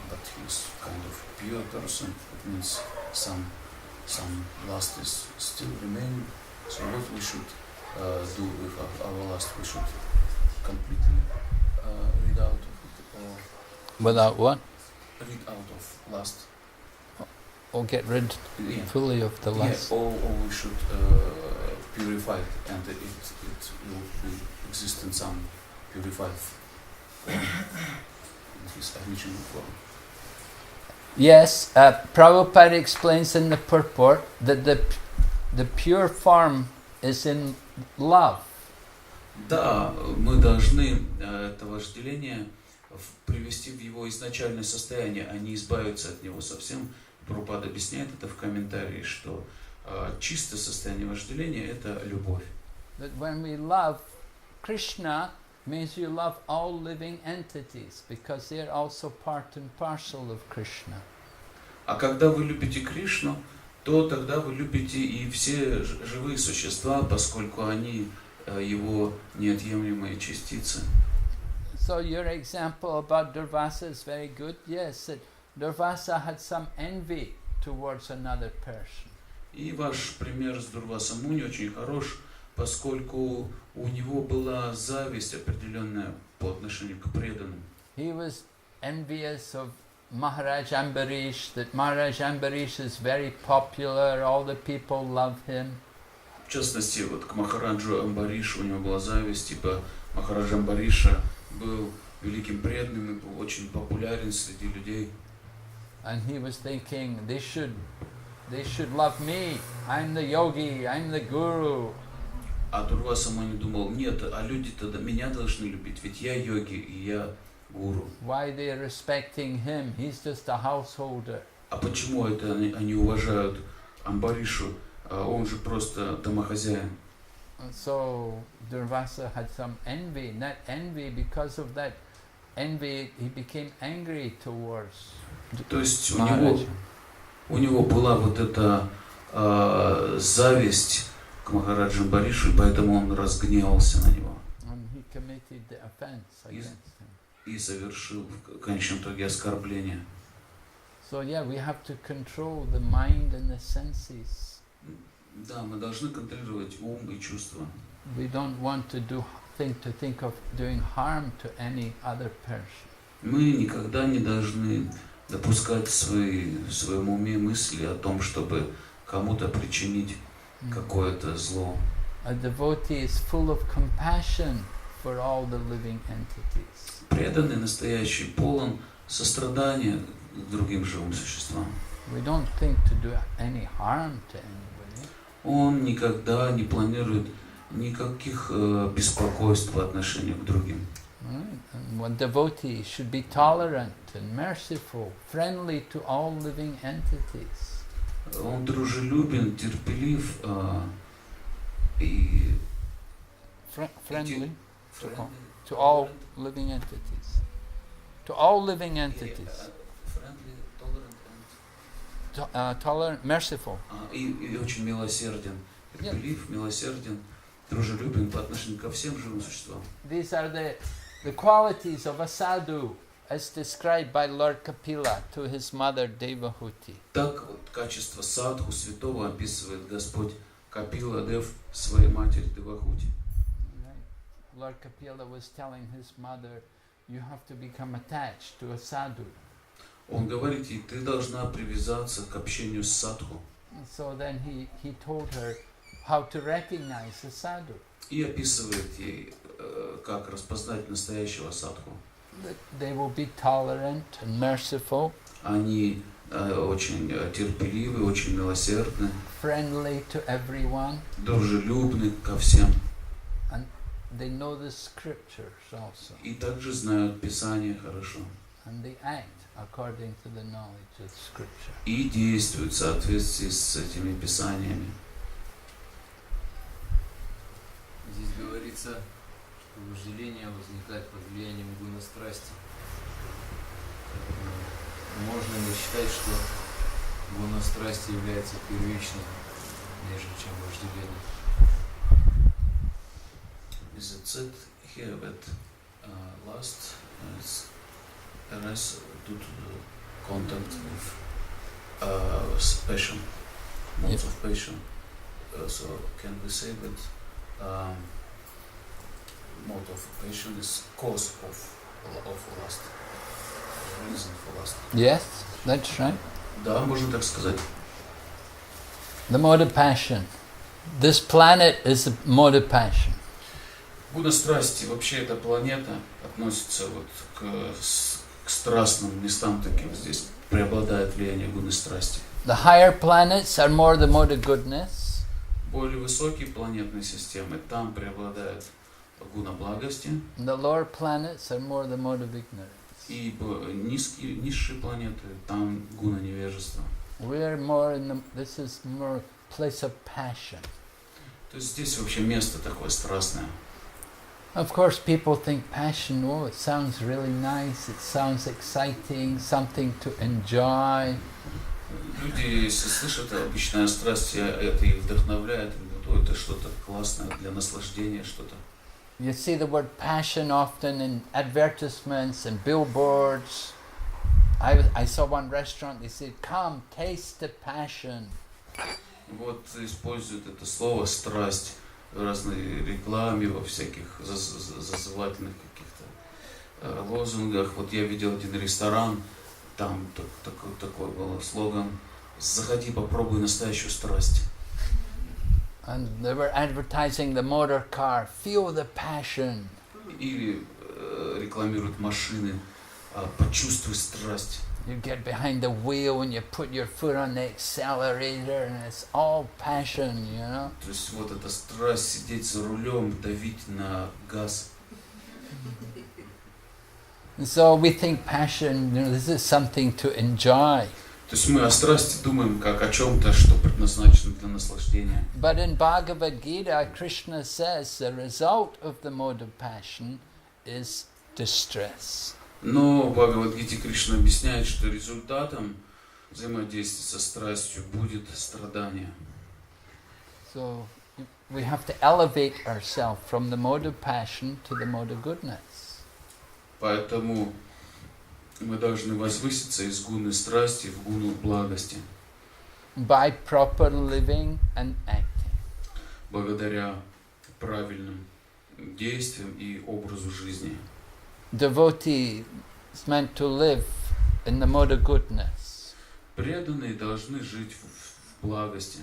but he's kind of pure person. It means some lust is still remaining. So what we should do with our lust? We should completely rid out of it, or Without what? rid out of lust. Or get rid Yeah. fully of the lust. Yeah, or we should purify it, and it will be exist in some purified form, in his original form. Yes, Prabhupada explains in the purport that the pure form is in love. Да, мы должны это вожделение привести в его изначальное состояние, а не избавиться от него совсем. Прабхупада объясняет это в комментарии, что чистое состояние вожделения – это любовь. That when we love Krishna, means you love all living entities, because they are also part and parcel of Krishna. А когда вы любите Кришну, то тогда вы любите и все живые существа, поскольку они его неотъемлемые частицы. So your example about Durvasa is very good. Yes, that Durvasa had some envy towards another person. И ваш пример с Дурваса Муни очень хорош, поскольку у него была зависть определенная по отношению к преданным. He was envious of Maharaj Ambarish, that Maharaj Ambarish is very popular, all the people love him. В частности, вот к Махараджу Амбаришу у него была зависть, ибо Махарадж Амбариша был великим преданным и был очень популярен среди людей. And he was thinking, they should love me, I'm the yogi, I'm the guru. А Дурваса Муни думал, нет, а люди-то меня должны любить, ведь я йоги и я гуру. Why they are respecting him? He's just a householder. А почему это они уважают Амбаришу? Он же просто домохозяин. And so Durvasa had some envy, and that envy, because of that envy, he became angry towards То есть Maharaj. у него была вот эта зависть к Махараджу Амбаришу, и поэтому он разгневался на него And he committed the offense against him. и совершил в конечном итоге оскорбление. So yeah, we have to control the mind and the senses. Да, мы должны контролировать ум и чувства. We don't want to think of doing harm to any other person. Мы никогда не должны допускать в своем уме мысли о том, чтобы кому-то причинить какое-то зло. A devotee is full of compassion for all the living entities. Преданный, настоящий, полон сострадания к другим живым существам. We don't think to do any harm to anybody. Он никогда не планирует никаких беспокойств по отношению к другим. And one devotee should be tolerant and merciful, friendly to all living entities. Он дружелюбен, терпелив friendly Friendly, to all tolerant. living entities. To all living entities. Friendly, tolerant and Tolerant, merciful. и очень милосерден, терпелив, милосерден, дружелюбен по отношению ко всем живым существам. These are the qualities of a sadhu as described by Lord Kapila to his mother Devahuti. Так вот качество садху святого описывает Господь Капила Дев своей матери Девахути. Right. Lord Kapila was telling his mother, you have to become attached to a sadhu. Он говорит ей, ты должна привязаться к общению с садху. And so then he told her how to recognize a sadhu. И описывает ей, как распознать настоящего садху. That they will be tolerant and merciful. Они очень терпеливы, очень милосердны, Friendly to everyone. дружелюбны ко всем. And they know the scriptures also. И также знают Писание хорошо. And they act according to the knowledge of scripture. И действуют в соответствии с этими Писаниями. Здесь говорится, что вожделение возникает под влиянием гуна-страсти. Можно ли считать, что гуна-страсти является первичным, нежели чем вожделение? Is it said here that lust arises due to the contact with passion, modes of passion? So can we say that mode of passion is cause of lust, reason for lust? Yes, that's right. Да, можно так сказать. The mode of passion. This planet is a mode of passion. Гуна страсти, вообще эта планета относится вот к страстным местам таким. Здесь преобладает влияние гуны страсти. The higher planets are more the mode of goodness. Более высокие планетные системы, там преобладает гуна благости. The lower planets are more the mode of ignorance. И низшие планеты, там гуна невежества. We're more in the, this is more place of passion. То есть здесь вообще место такое страстное. Of course, people think passion, oh, it sounds really nice, it sounds exciting, something to enjoy. Люди, если слышат обычная страсть, это их вдохновляет, думают, это что-то классное для наслаждения, что-то. You see the word passion often in advertisements and billboards. I saw one restaurant, they said, come, taste the passion. Вот используют это слово «страсть» в разной рекламе, во всяких зазывательных каких-то лозунгах. Вот я видел один ресторан, там такой был слоган «Заходи, попробуй настоящую страсть». And they were advertising the motor car, feel the passion. Или рекламируют машины, почувствуй страсть. You get behind the wheel and you put your foot on the accelerator and it's all passion, you know. То есть вот эта страсть, сидеть за рулем, давить на газ. And so we think passion, you know, this is something to enjoy. То есть мы о страсти думаем как о чем-то, что предназначено для наслаждения. But in Bhagavad Gita, Krishna says the result of the mode of passion is distress. Но в Бхагавад-гите Кришна объясняет, что результатом взаимодействия со страстью будет страдание. So we have to elevate ourselves from the mode of passion to the mode of goodness. Поэтому мы должны возвыситься из гуны страсти в гуну благости. By proper living and acting. Благодаря правильным действиям и образу жизни. Devotee is meant to live in the mode of goodness. Преданные должны жить в благости.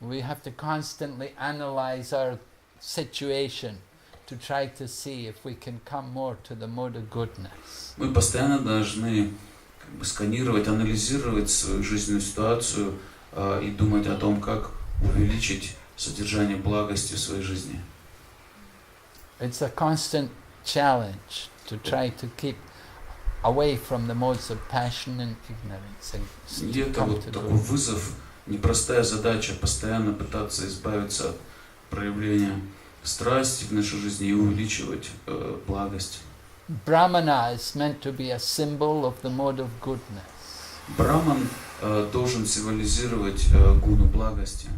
We have to constantly analyze our situation to try to see if we can come more to the mode of goodness. Мы постоянно должны сканировать, анализировать свою жизненную ситуацию и думать о том, как увеличить содержание благости в своей жизни. It's a constant challenge to try to keep away from the modes of passion and ignorance and И это come вот to такой goodness. вызов, непростая задача, постоянно пытаться избавиться от проявления страсти в нашей жизни и увеличивать благость. Brahmana is meant to be a symbol of the mode of goodness. Браман должен символизировать гуну благости.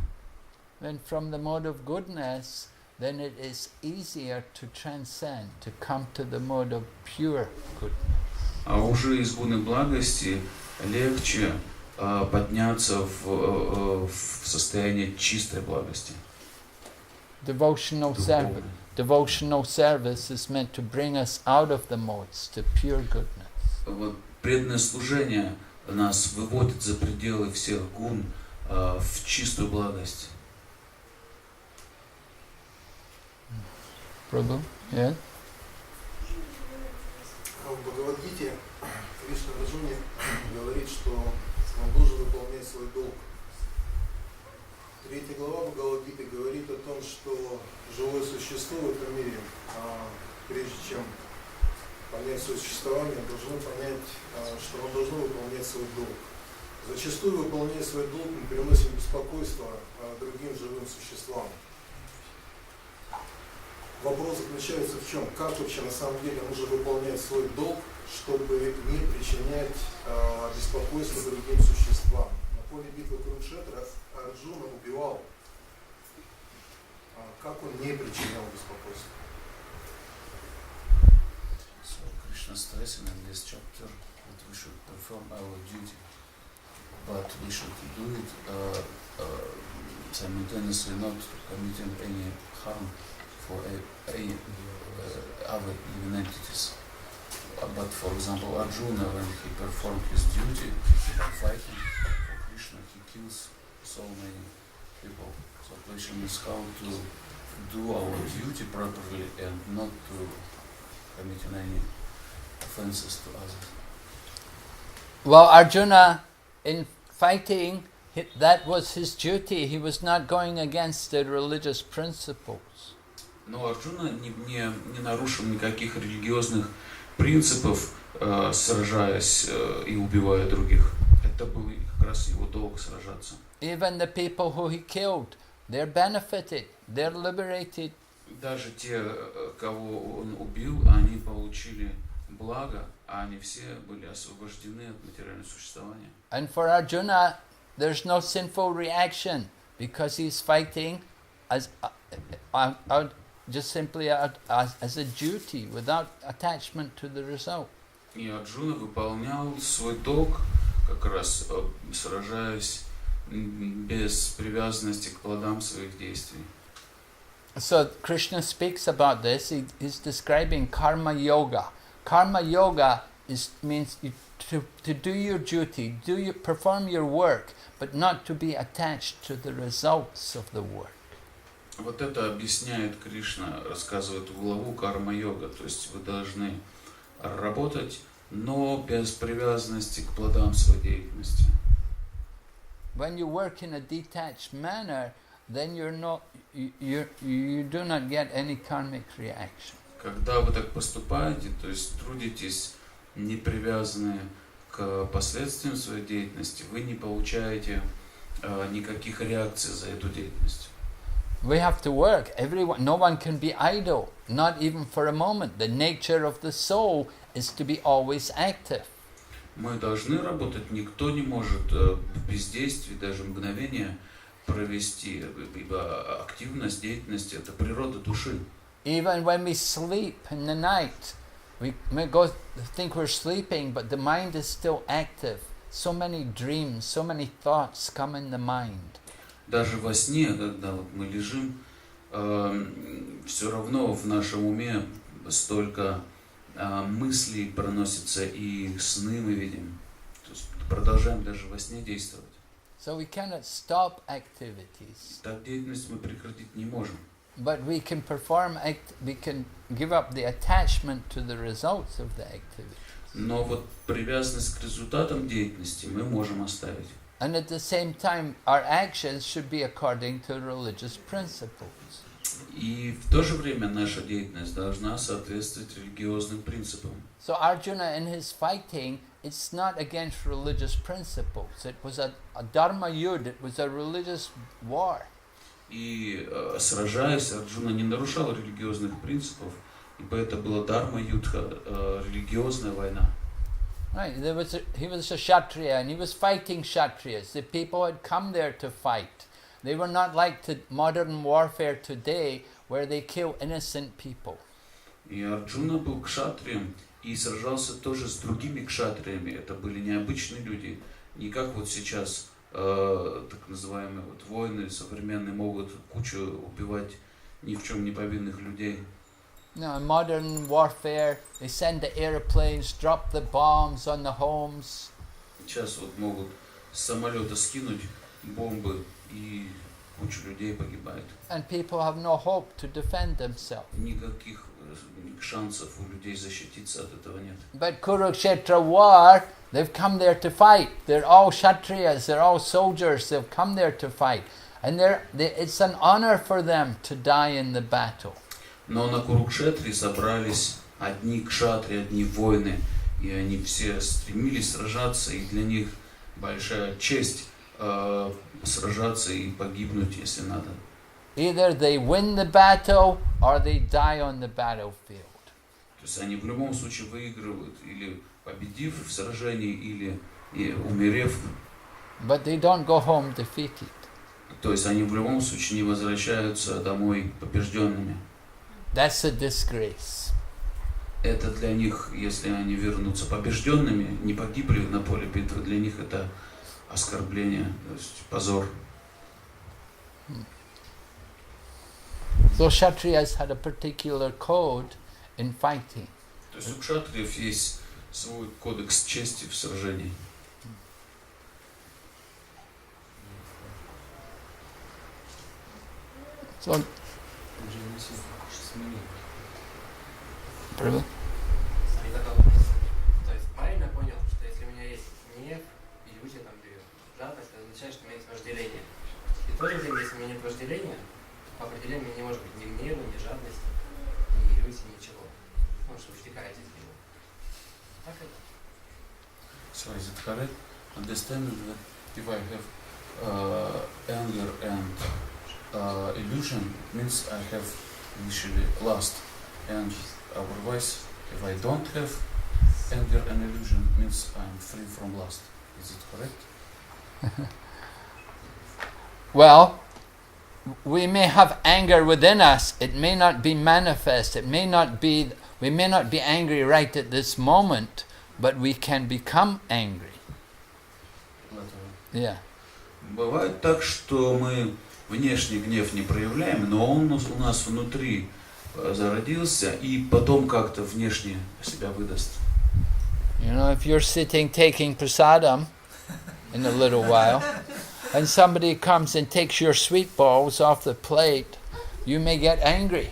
Then from the mode of goodness, then it is easier to transcend, to come to the mode of pure goodness. А уже из гуны благости легче подняться в состояние чистой благости. Devotional service is meant to bring us out of the modes to pure goodness. Вот преданное служение нас выводит за пределы всех гун в чистую благость. Prabhu, yeah? В Бхагавад-гите Кришна Арджуне говорит, что он должен выполнять свой долг. Третья глава Бхагавад-гиты говорит о том, что живое существо в этом мире, прежде чем понять свое существование, должно понять, что он должен выполнять свой долг. Зачастую, выполняя свой долг, мы приносим беспокойство другим живым существам. Вопрос заключается в чем? Как вообще на самом деле нужно выполнять свой долг, чтобы не причинять беспокойство другим существам? На поле битвы Курукшетра Арджуна убивал. Как он не причинял беспокойство? So Krishna stressing in this chapter that we should perform our duty, but we should do it simultaneously, not committing any harm for any other living entities. But for example, Arjuna, when he performed his duty, fighting for Krishna, he kills so many people. So question is how to do our duty properly and not to committing any offenses to others. Well, Arjuna, in fighting, that was his duty. He was not going against the religious principles. Но Арджуна не нарушил никаких религиозных принципов, сражаясь и убивая других. Это был как раз его долг сражаться. Even the people who he killed, they're benefited, they're liberated. Даже те, кого он убил, они получили благо, а они все были освобождены от материального существования. And for Arjuna, there's no sinful reaction because he's fighting as just simply as a duty, without attachment to the result. И Арджуна выполнял свой долг, как раз сражаясь без привязанности к плодам своих действий. So Krishna speaks about this. He's describing karma yoga. Karma yoga means to do your duty, perform your work, but not to be attached to the results of the work. Вот это объясняет Кришна, рассказывает в главу карма-йога. То есть вы должны работать, но без привязанности к плодам своей деятельности. When you work in a detached manner, then you do not get any karmic reaction. Когда вы так поступаете, то есть трудитесь не привязанные к последствиям своей деятельности, вы не получаете никаких реакций за эту деятельность. We have to work. No one can be idle, not even for a moment. The nature of the soul is to be always active. Мы должны работать, никто не может в бездействии даже мгновение провести, ибо активность деятельности – это природа души. Even when we sleep in the night, we may think we're sleeping, but the mind is still active. So many dreams, so many thoughts come in the mind. Даже во сне, когда мы лежим, все равно в нашем уме столько мыслей проносится, и сны мы видим. То есть продолжаем даже во сне действовать. So we cannot stop activities. Так деятельность мы прекратить не можем. But we can we can give up the attachment to the results of the activity. Но вот привязанность к результатам деятельности мы можем оставить. And at the same time, our actions should be according to religious principles. И в то же время наша деятельность должна соответствовать религиозным принципам. So Arjuna, in his fighting, it's not against religious principles. It was a dharma yudh. It was a religious war. И сражаясь, Арджуна не нарушал религиозных принципов, ибо это была дharma-юдха, религиозная война. Right, he was a Kshatriya and he was fighting Kshatriyas. The people had come there to fight. They were not like the modern warfare today where they kill innocent people. И Арджуна был кшатрием и сражался тоже с другими кшатриями. Это были необычные люди, не как вот сейчас так называемые вот воины современные могут кучу убивать ни в чем не повинных людей. No, in modern warfare, they send the airplanes, drop the bombs on the homes. Сейчас вот могут с самолета скинуть бомбы и куча людей погибает. And people have no hope to defend themselves. Никаких шансов у людей защититься от этого нет. But Kurukshetra war, they've come there to fight. They're all Kshatriyas, they're all soldiers, they've come there to fight. And it's an honor for them to die in the battle. Но на Курукшетре собрались одни кшатри, одни воины, и они все стремились сражаться, и для них большая честь сражаться и погибнуть, если надо. Either they win the battle or they die on the battlefield. То есть они в любом случае выигрывают, или победив в сражении, или умерев. But they don't go home defeated. То есть они в любом случае не возвращаются домой побежденными. That's a disgrace. Это для них, если они вернутся побежденными, не погибли на поле битвы, для них это оскорбление, то есть позор. So Kshatriyas had a particular code in fighting. То есть у кшатриев есть свой кодекс чести в сражении. So, Prabhu? То есть правильно понял, что если у меня есть гнев, иллюзия, там, жадность, это означает, что у меня есть вожделение. И в то же время, если у меня нет вожделения, по определению у меня не может быть ни гнева, ни жадности, ни иллюзии, ничего. Потому что втекает из него. Так это? So is it correct? Understanding that if I have anger and illusion, it means I have initially lust. And otherwise, if I don't have anger and illusion, it means I'm free from lust. Is it correct? Well, we may have anger within us. It may not be manifest. We may not be angry right at this moment, but we can become angry. Yeah. Бывает так, что мы внешний гнев не проявляем, но он у нас внутри зародился и потом как-то внешне себя выдаст. You know, if you're sitting taking prasadam in a little while, and somebody comes and takes your sweet balls off the plate, you may get angry.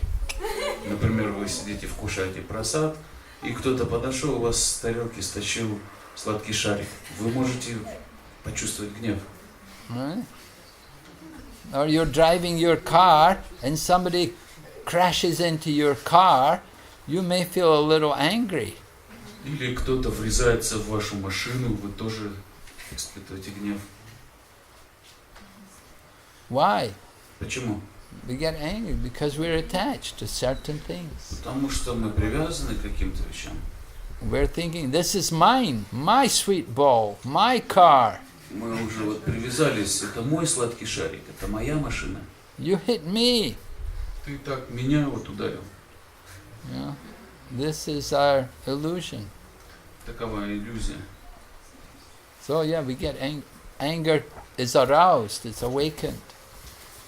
Например, вы сидите, вкушаете прасад, и кто-то подошел, у вас с тарелки стащил сладкий шарик. Вы можете почувствовать гнев. Right? Or you're driving your car and somebody crashes into your car, you may feel a little angry. Или кто-то врезается в вашу машину, вы тоже испытываете гнев. Why? Почему? We get angry because we're attached to certain things. Потому что мы привязаны к каким-то вещам. We're thinking, this is mine, my sweet ball, my car. Мы уже вот привязались, это мой сладкий шарик, это моя машина. You hit me. Ты так меня вот ударил. Yeah. This is our illusion. Такова иллюзия. So yeah, we get anger is aroused, it's awakened.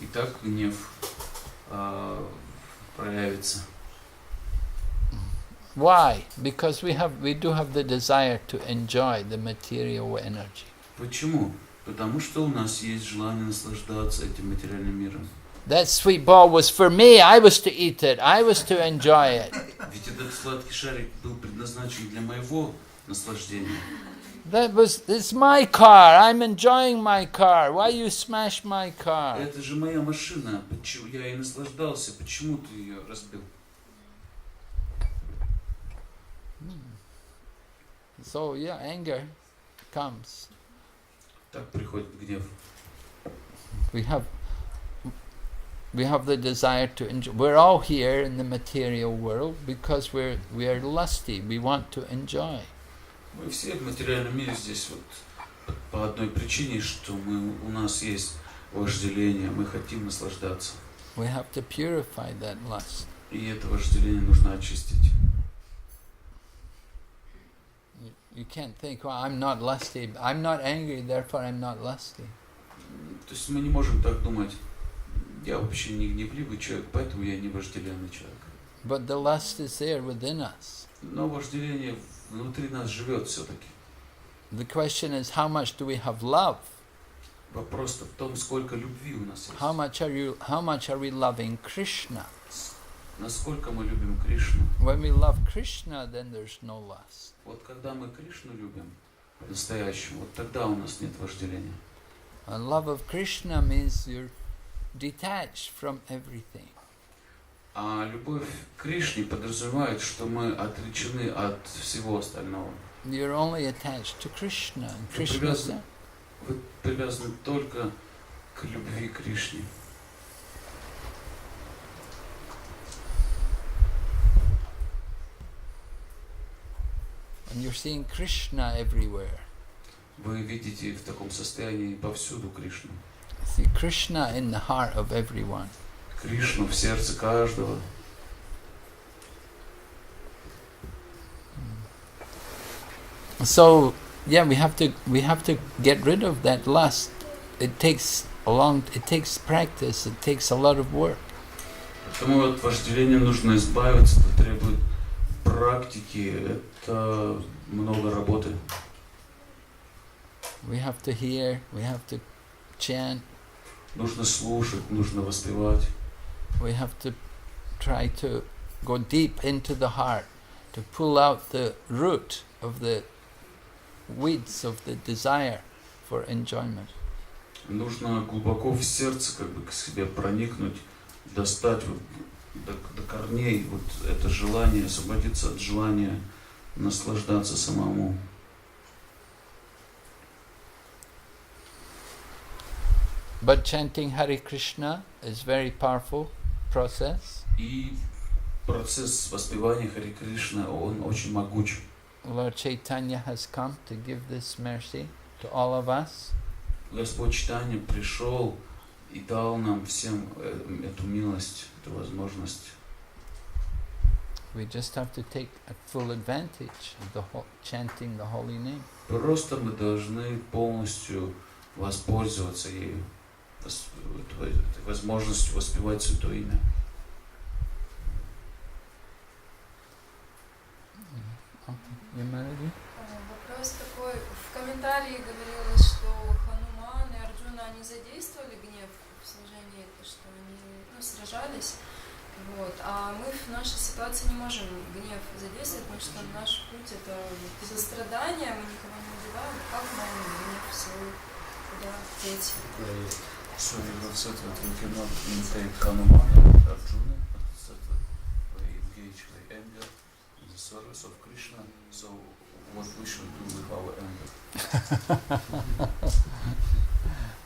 И так гнев проявится. Why? Because we do have the desire to enjoy the material energy. Почему? Потому что у нас есть желание наслаждаться этим материальным миром. That sweet ball was for me, I was to eat it, I was to enjoy it. Ведь этот сладкий шарик был предназначен для моего наслаждения. It's my car, I'm enjoying my car, why you smash my car? Это же моя машина, почему я и наслаждался, почему ты ее разбил? So yeah, anger comes. Так приходит гнев. We have the desire to enjoy. We're all here in the material world because we are lusty. We want to enjoy. Мы все в материальном мире здесь вот по одной причине, что у нас есть вожделение, мы хотим наслаждаться. We have to purify that lust. И это вожделение нужно очистить. You can't think, well, I'm not lusty. I'm not angry, therefore I'm not lusty. То есть мы не можем так думать. Я вообще не гневливый человек, поэтому я не вожделенный человек. But the lust is there within us. Но вожделение внутри нас живет все-таки. The question is, how much do we have love? Вопрос-то в том, сколько любви у нас есть. How much are we loving Krishna? Насколько мы любим Кришну. When we love Krishna, then there's no lust. Вот когда мы Кришну любим по-настоящему, вот тогда у нас нет вожделения. And love of Krishna means you're detached from everything. А любовь к Кришне подразумевает, что мы отречены от всего остального. You're only attached to Krishna. And Krishna is there. Вы привязаны только к любви к Кришне. And you're seeing Krishna everywhere. Вы видите в таком состоянии повсюду Кришну. See Krishna in the heart of everyone. Кришну в сердце каждого. So yeah, we have to get rid of that lust. It takes practice. It takes a lot of work. Поэтому от вожделения нужно избавиться, это требует практики, это много работы. We have to hear, we have to chant. Нужно слушать, нужно воспевать. We have to try to go deep into the heart, to pull out the root of the weeds of the desire for enjoyment. Нужно глубоко в сердце как бы к себе проникнуть, достать вот до корней вот это желание, освободиться от желания наслаждаться самому. But chanting Hare Krishna is very powerful process. И процесс воспевания Харе Кришны, он очень могуч. Lord Chaitanya has come to give this mercy to all of us. Господь Чайтанья пришел и дал нам всем эту милость, эту возможность. We just have to take a full advantage of the chanting the holy name. Просто мы должны полностью воспользоваться ею, этой возможностью воспевать Святое Имя. Вопрос такой. В комментарии говорилось, что Хануман и Арджуна, они задействовали гнев в служении, что они сражались. Вот. А мы в нашей ситуации не можем гнев задействовать, потому что наш путь это сострадание, мы никого не убиваем. Как нам гнев свой куда деть? So you said that we cannot imitate Hanuman and Arjuna, but that we engage the anger in the service of Krishna. So what we should do with our anger?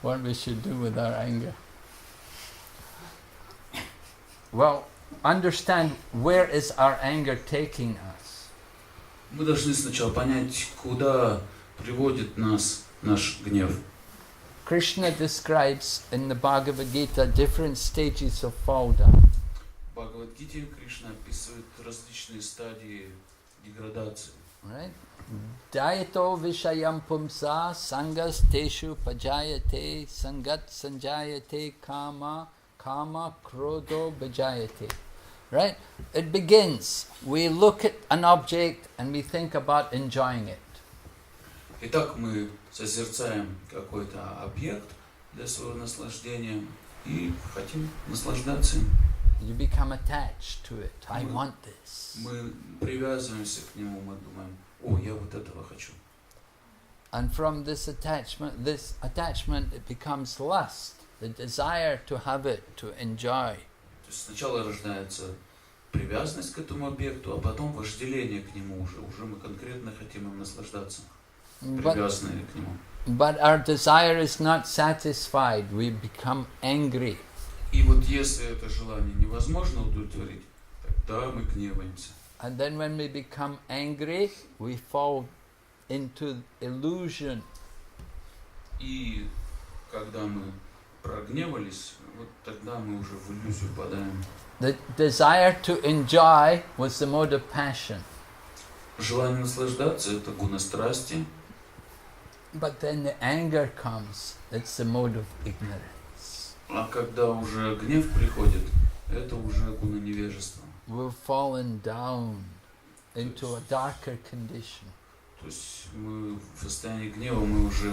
What we should do with our anger? Well, understand where is our anger taking us. Мы должны сначала понять, куда приводит нас наш гнев. Krishna describes in the Bhagavad Gita different stages of fall down. В Бхагавад-гите Кришна описывает различные стадии деградации. Right? Dayato vishayam pumsa sangas teshu pajayate sangat sanjayate kama krodho bhajayate. Right? It begins. We look at an object and we think about enjoying it. Итак, мы созерцаем какой-то объект для своего наслаждения и хотим наслаждаться им. You become attached to it. I want this. Мы привязываемся к нему, мы думаем, о, я вот этого хочу. And from this attachment it becomes lust, the desire to have it, to enjoy. То есть сначала рождается привязанность к этому объекту, а потом вожделение к нему уже мы конкретно хотим им наслаждаться, привязанные к нему. But our desire is not satisfied. We become angry. И вот если это желание невозможно удовлетворить, тогда мы гневаемся. And then when we become angry, we fall into illusion. И когда мы прогневались, вот тогда мы уже в иллюзию впадаем. The desire to enjoy was the mode of passion. Желание наслаждаться — это гуна страсти. But then the anger comes, it's the mode of ignorance. А когда уже гнев приходит, это уже гуна невежества. We've fallen down into a darker condition. То есть мы в состоянии гнева, мы уже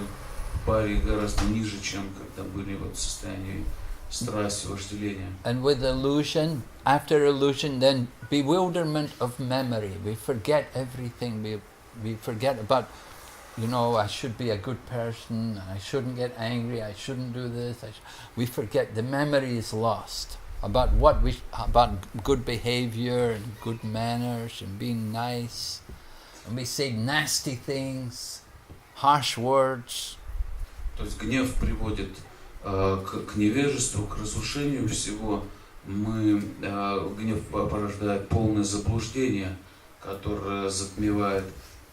пали гораздо ниже, чем когда были вот в состоянии страсти, вожделения. And with illusion, after illusion, then bewilderment of memory. We forget everything. We forget about, I should be a good person, I shouldn't get angry, I shouldn't do this. We forget, the memory is lost about about good behavior and good manners and being nice. And we say nasty things, harsh words. То есть гнев приводит к невежеству, к разрушению всего. Гнев порождает полное заблуждение, которое затмевает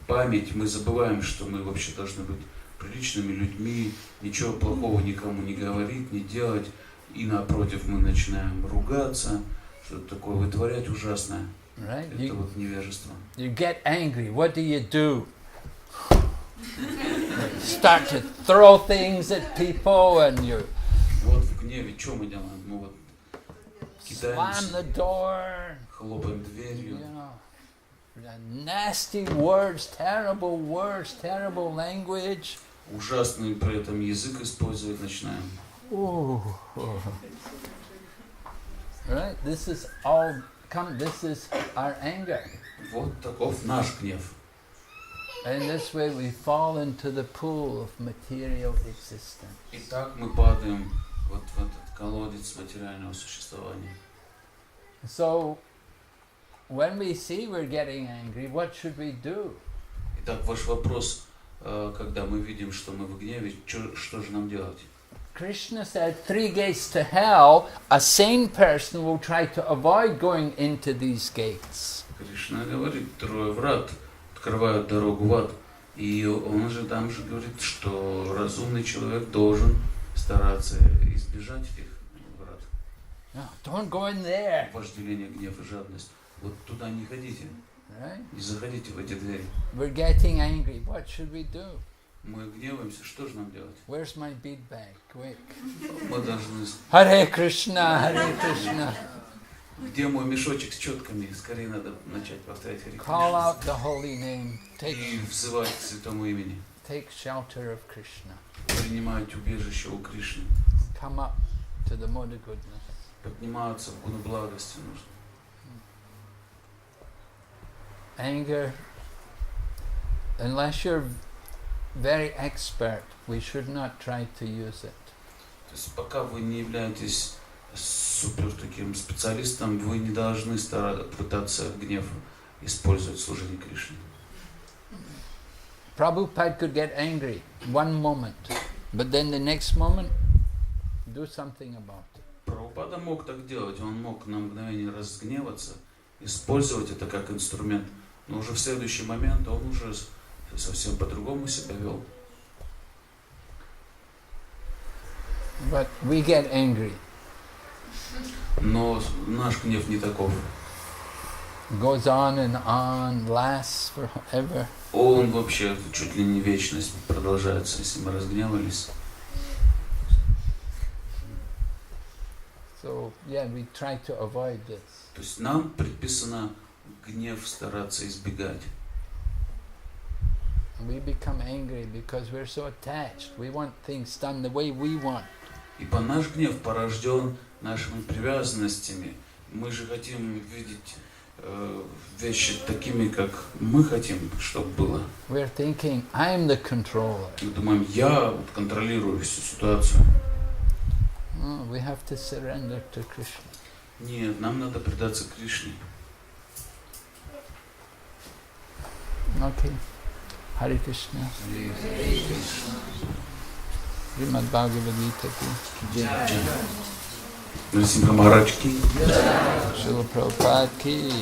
память. Мы забываем, что мы вообще должны быть приличными людьми, ничего плохого никому не говорить, не делать. И напротив мы начинаем ругаться, что-то такое вытворять ужасное. Right? Это вот невежество. You get angry, what do? Start to throw things at people and you Вот в гневе что мы делаем? Мы вот slam кидаемся, the door, хлопаем дверью. Nasty words, terrible language. Ужасный при этом язык использовать начинаем. Right? This is our anger. Вот таков наш гнев. And this way we fall into the pool of material existence. И так мы падаем вот в этот колодец материального существования. So, when we see we're getting angry, what should we do? Итак, ваш вопрос, когда мы видим, что мы в гневе, что же нам делать? Krishna said 3 gates to hell. A sane person will try to avoid going into these gates. Кришна говорит, 3 врат открывают дорогу в ад. И он же там же говорит, что разумный человек должен стараться избежать этих врат. No, don't go in there. Вожделение, гнев и жадность. Вот туда не ходите. Right? Не заходите в эти двери. We're getting angry. What should we do? Мы гневаемся, что же нам делать? Where's my bead bag? Quick. Мы должны... Hare Krishna, Hare Krishna. Где мой мешочек с четками? Скорее надо начать повторять Харе Call Кришна. out the holy name. И взывать к святому имени. Take shelter of Krishna. Принимать убежище у Кришны. Come up to the mode of goodness. Подниматься в гуну благости нужно. Anger, unless you're very expert, we should not try to use it. То есть пока вы не являетесь супер таким специалистом, вы не должны пытаться гнев использовать в служении Кришне. Prabhupada could get angry one moment, but then the next moment, do something about it. Прабхупада мог так делать, он мог на мгновение разгневаться, использовать это как инструмент, но уже в следующий момент он уже совсем по-другому себя вел. But we get angry. Но наш гнев не таков. Goes on, lasts forever. Он вообще чуть ли не вечность продолжается, если мы разгневались. So, yeah, we try to avoid this. То есть нам предписано гнев стараться избегать. We become angry because we're so attached. We want things done the way we want. Ибо наш гнев порожден нашими привязанностями. Мы же хотим видеть вещи такими, как мы хотим, чтобы было. We're thinking, I'm the controller. Мы думаем, я вот контролирую всю ситуацию. No, we have to surrender to Krishna. Нет, нам надо предаться Кришне. Okay. Hare Krishna. Srimad Bhagavad Gita ki jai. Нарасимха Махарадж ки. Srila Prabhupada ki.